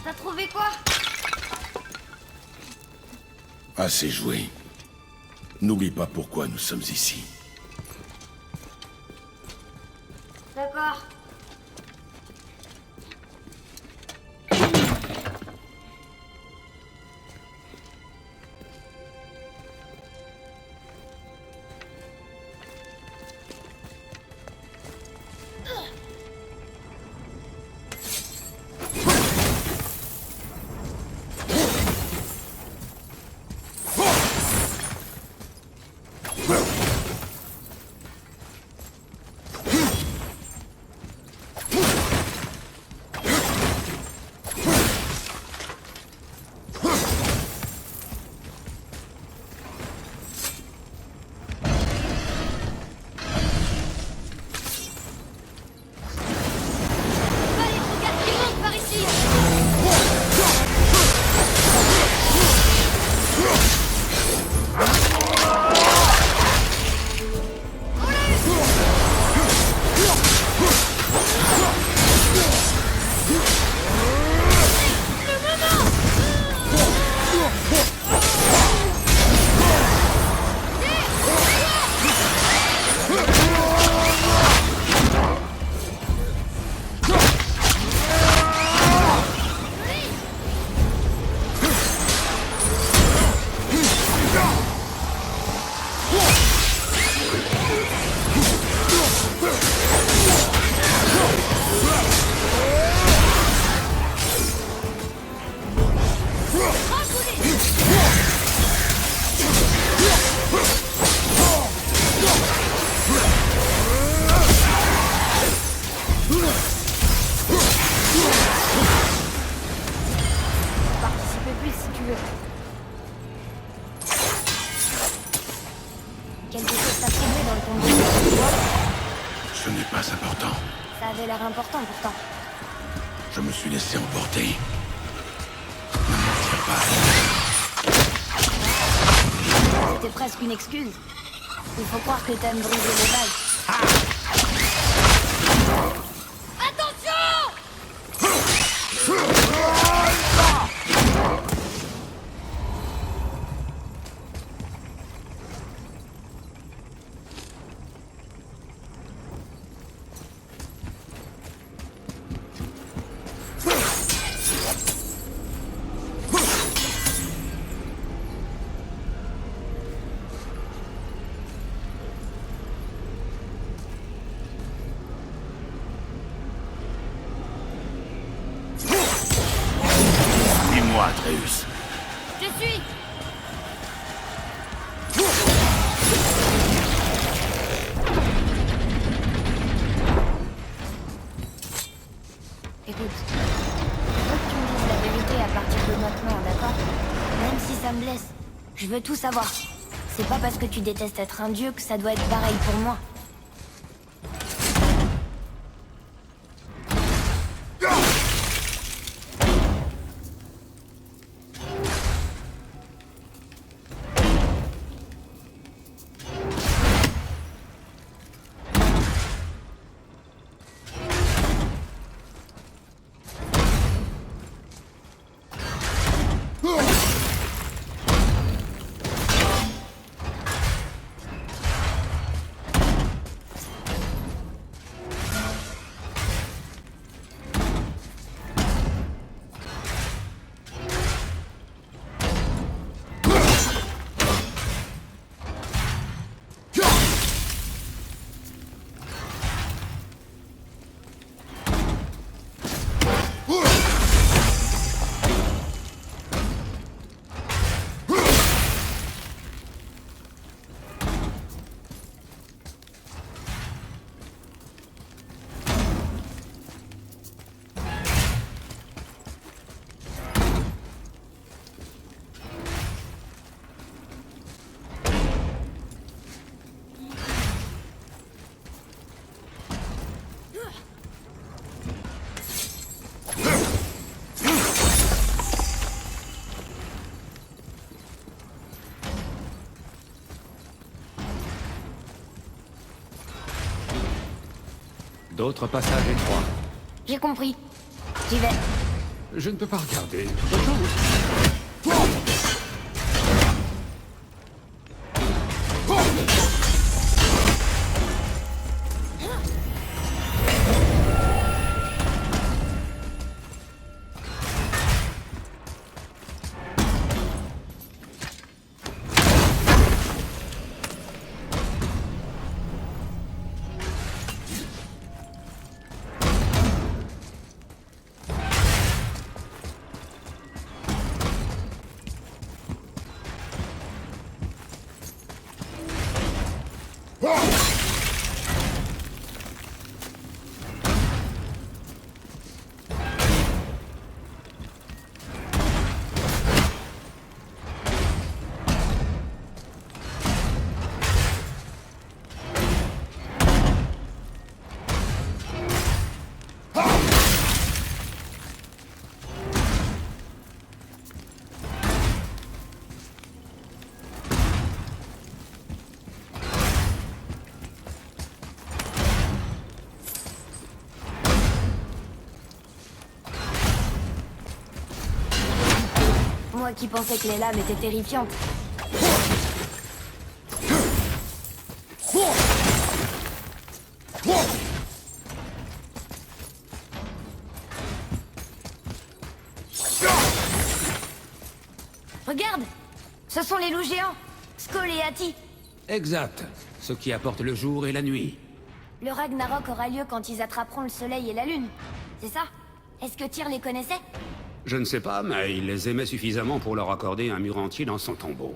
T'as trouvé quoi? Assez joué. N'oublie pas pourquoi nous sommes ici. D'accord. Allez, regarde qui monte par ici! Participer plus si tu veux. Quelque chose t'a troublé dans le combat. Ce n'est pas important. Ça avait l'air important pourtant. Je me suis laissé emporter. Ne m'en tire pas. C'était presque une excuse. Il faut croire que t'aimes briser les vagues. Attention! Suis-moi, Atreus. Je suis. Écoute, je veux que tu me dises la vérité à partir de maintenant, d'accord? Même si ça me blesse, je veux tout savoir. C'est pas parce que tu détestes être un dieu que ça doit être pareil pour moi. D'autres passages étroits. J'ai compris. J'y vais. Je ne peux pas regarder. Bonne chance. Moi qui pensais que les lames étaient terrifiantes. Regarde! Ce sont les loups géants! Skoll et Hati! Exact. Ce qui apporte le jour et la nuit. Le Ragnarok aura lieu quand ils attraperont le soleil et la lune. C'est ça? Est-ce que Tyr les connaissait? Je ne sais pas, mais il les aimait suffisamment pour leur accorder un mur entier dans son tombeau.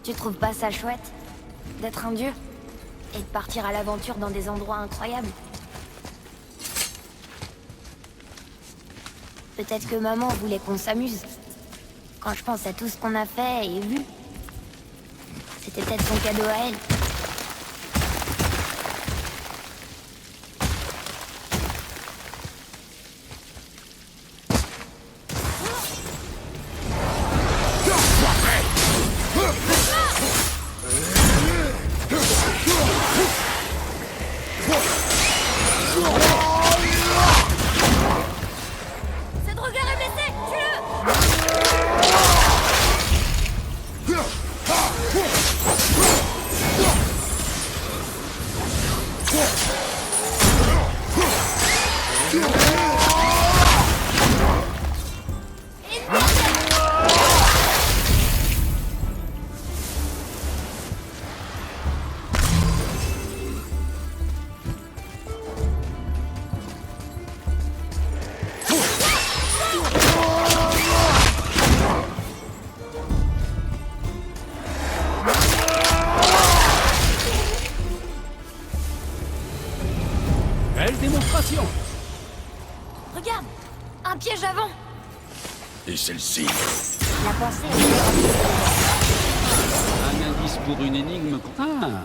Tu trouves pas ça chouette? D'être un dieu? Et de partir à l'aventure dans des endroits incroyables? Peut-être que maman voulait qu'on s'amuse. Quand je pense à tout ce qu'on a fait et vu, c'était peut-être son cadeau à elle. Cette regard est blessé! Tue-le! Regarde! Un piège avant! Et celle-ci? La pensée Un indice pour une énigme. Ah,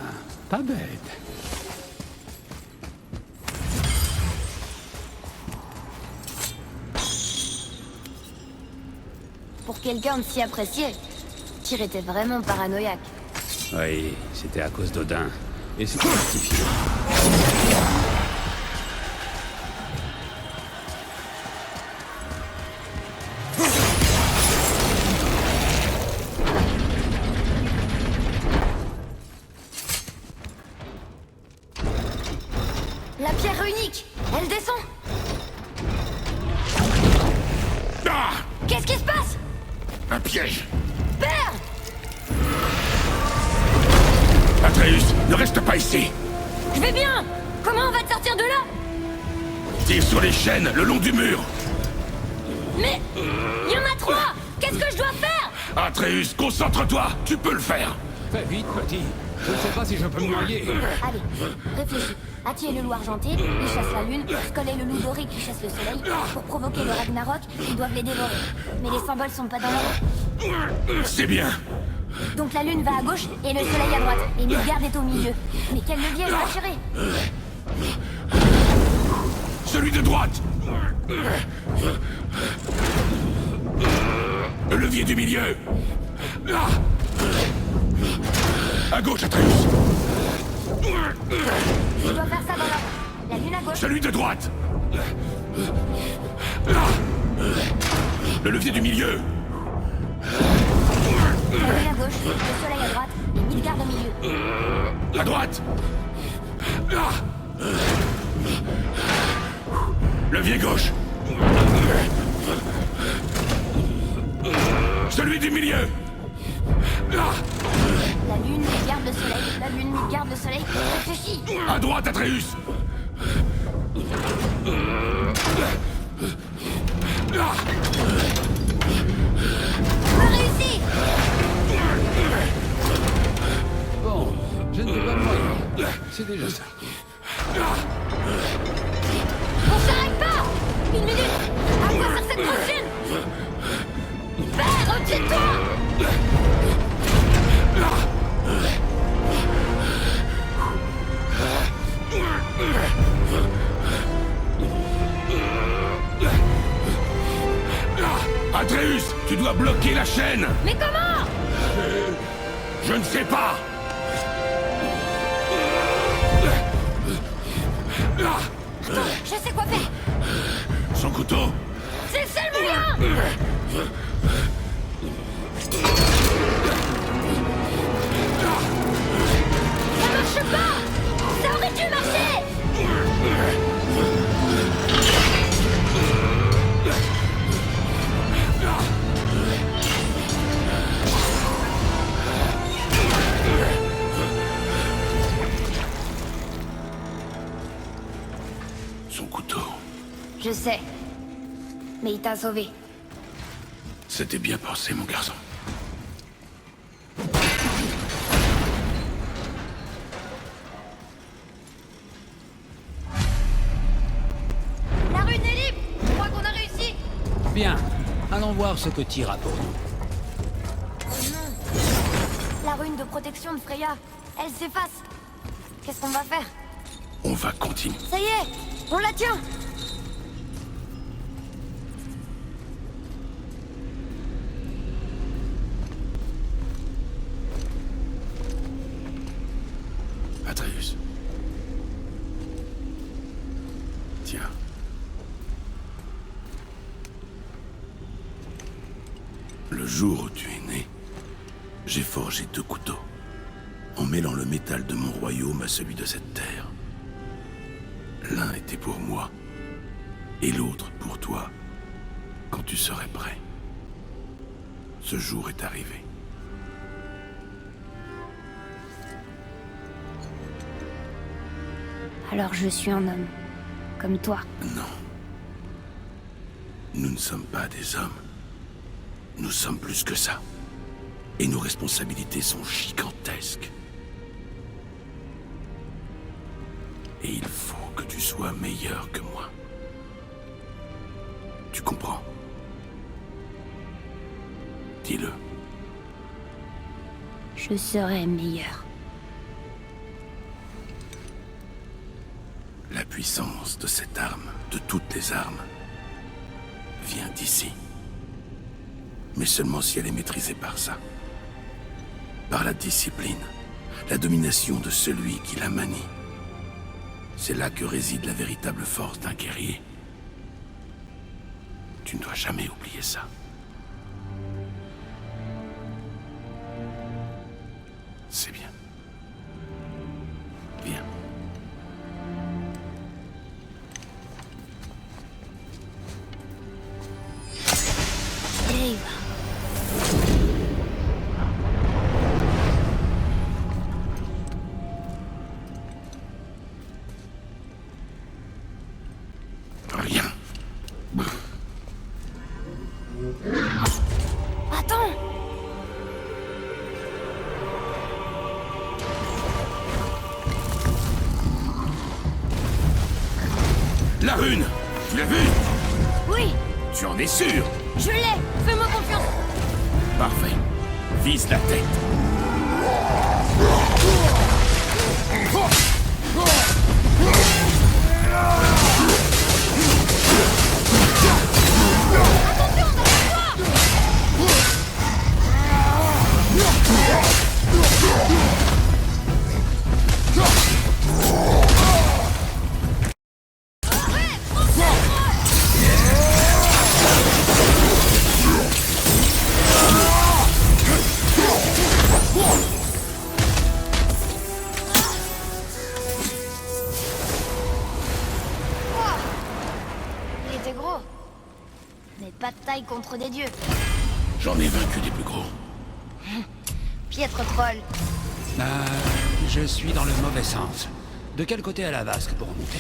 pas bête. Pour quelqu'un de si apprécié, Tyr était vraiment paranoïaque. Oui, c'était à cause d'Odin. Et c'était justifié. La pierre unique! Elle descend! Ah! Qu'est-ce qui se passe? Un piège! Père! Atreus, ne reste pas ici! Je vais bien! Comment on va te sortir de là? Tire sur les chaînes, le long du mur! Mais... il y en a 3! Qu'est-ce que je dois faire? Atreus, concentre-toi! Tu peux le faire! Fais vite, petit. Je ne sais pas si je peux me noyer. Allez, réfléchis. Ati est le loup argenté, il chasse la lune, Skoll est le loup doré qui chasse le soleil. Pour provoquer le Ragnarok, ils doivent les dévorer. Mais les symboles sont pas dans l'ordre. C'est bien! Donc la lune va à gauche et le soleil à droite. Et Midgard est au milieu. Mais quel levier je dois tirer? Celui de droite! Le levier du milieu! À gauche, Atreus! Je dois faire ça dans l'ordre. La lune à gauche. Celui de droite! Le levier du milieu! La lune à gauche, le soleil à droite et Midgard au milieu. À droite! Levier gauche! Celui du milieu! La lune garde le soleil, la lune garde le soleil. Réfléchis! À droite, Atreus! Pas réussi! Bon, je ne peux pas me noyer. C'est déjà ça. On s'arrête pas! Une minute! À quoi sert cette machine? Père, retiens-toi! Atreus, tu dois bloquer la chaîne! Mais comment? Je ne sais pas! Je sais quoi faire! Son couteau! C'est le seul moyen! Ça marche pas! Ça aurait dû marcher! Son couteau. Je sais. Mais il t'a sauvé. C'était bien pensé, mon garçon. La rune est libre! Je crois qu'on a réussi! Bien. Allons voir ce que Tyr a pour nous. Oh non! La rune de protection de Freya, elle s'efface. Qu'est-ce qu'on va faire? On va continuer. Ça y est! On la tient! Atreus. Tiens. Le jour où tu es né, j'ai forgé 2 couteaux, en mêlant le métal de mon royaume à celui de cette terre. L'un était pour moi, et l'autre pour toi, quand tu serais prêt. Ce jour est arrivé. Alors je suis un homme. Comme toi. Non. Nous ne sommes pas des hommes. Nous sommes plus que ça. Et nos responsabilités sont gigantesques. Et il faut que tu sois meilleur que moi. tu comprends? Dis-le. Je serai meilleur. La puissance de cette arme, de toutes les armes, vient d'ici. Mais seulement si elle est maîtrisée par ça. Par la discipline, la domination de celui qui la manie. C'est là que réside la véritable force d'un guerrier. Tu ne dois jamais oublier ça. C'est bien. Viens. Dave. Rien. Attends! La rune! Tu l'as vue? Oui, Tu en es sûr? je l'ai! Fais-moi confiance! Parfait. Vise la tête. Il était gros. Mais pas de taille contre des dieux. J'en ai vaincu des plus gros. Piètre troll. Je suis dans le mauvais sens. De quel côté à la vasque pour remonter?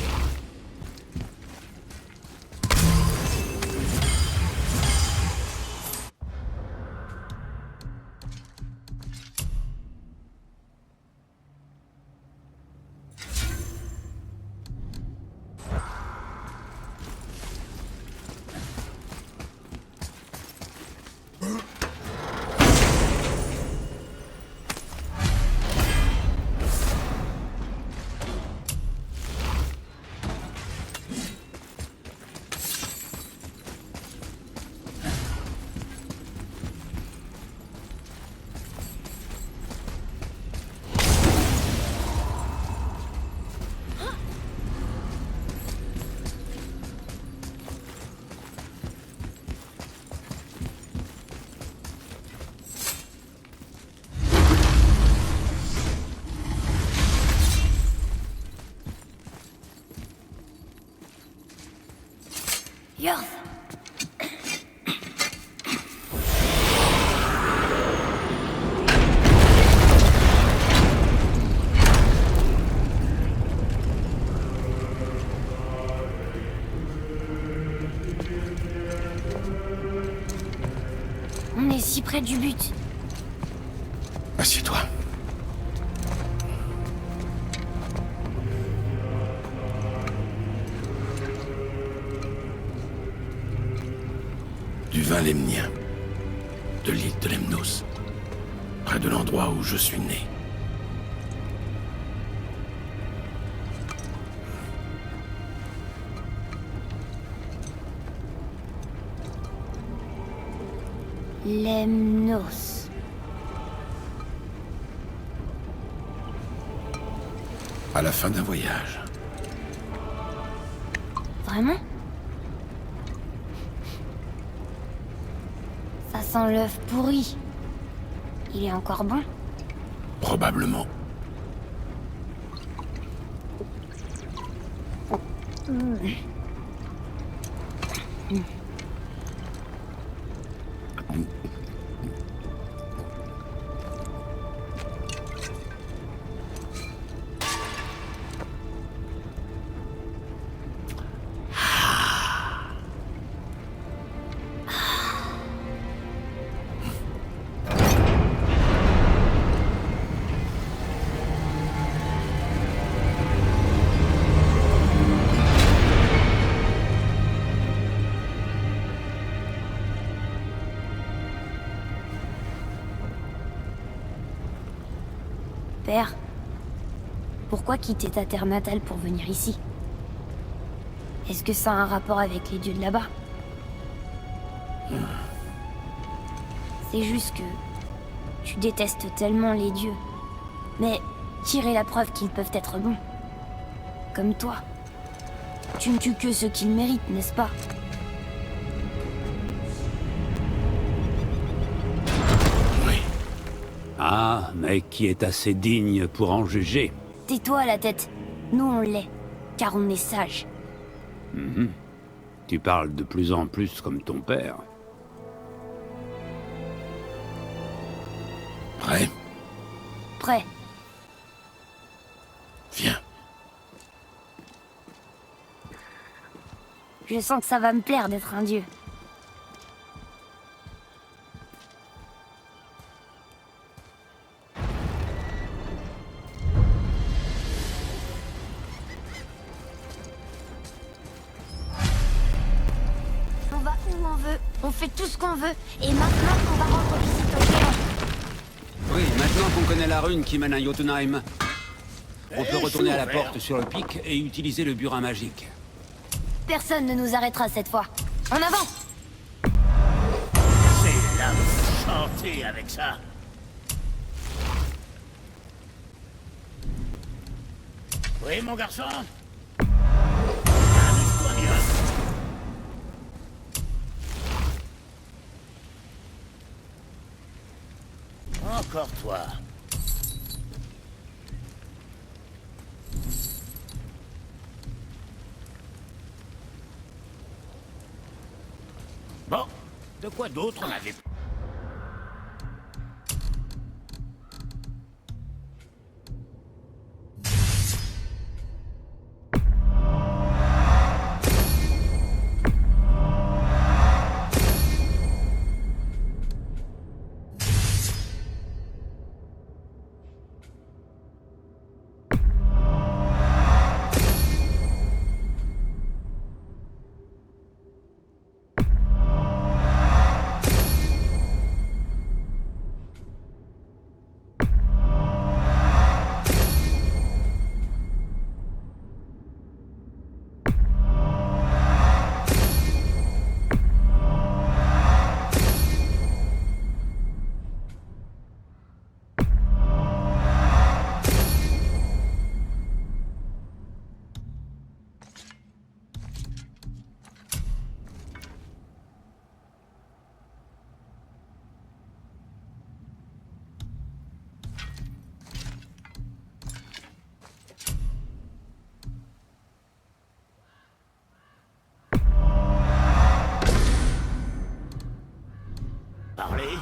Yours. On est si près du but. Assieds-toi. Du vin lemnien, de l'île de Lemnos, près de l'endroit où je suis né. Lemnos. À la fin d'un voyage. Vraiment? Ça sent l'œuf pourri. Il est encore bon? Probablement. Père, pourquoi quitter ta terre natale pour venir ici? Est-ce que ça a un rapport avec les dieux de là-bas? C'est juste que... tu détestes tellement les dieux. Mais Tyr est la preuve qu'ils peuvent être bons. Comme toi. Tu ne tues que ceux qu'ils méritent, n'est-ce pas? Oui. Ah, mais qui est assez digne pour en juger? Tais-toi la tête. Nous on l'est. Car on est sages. Tu parles de plus en plus comme ton père. Prêt? Prêt. Viens. Je sens que ça va me plaire d'être un dieu. On va où on veut, on fait tout ce qu'on veut, et maintenant on va rendre visite au géant. Oui, maintenant qu'on connaît la rune qui mène à Jotunheim, on peut retourner à la porte sur le pic et utiliser le burin magique. Personne ne nous arrêtera cette fois. En avant! C'est là où vous chantez avec ça. Oui, mon garçon? Amuse-toi bien. Encore toi. Bon, de quoi d'autre on avait... Parler?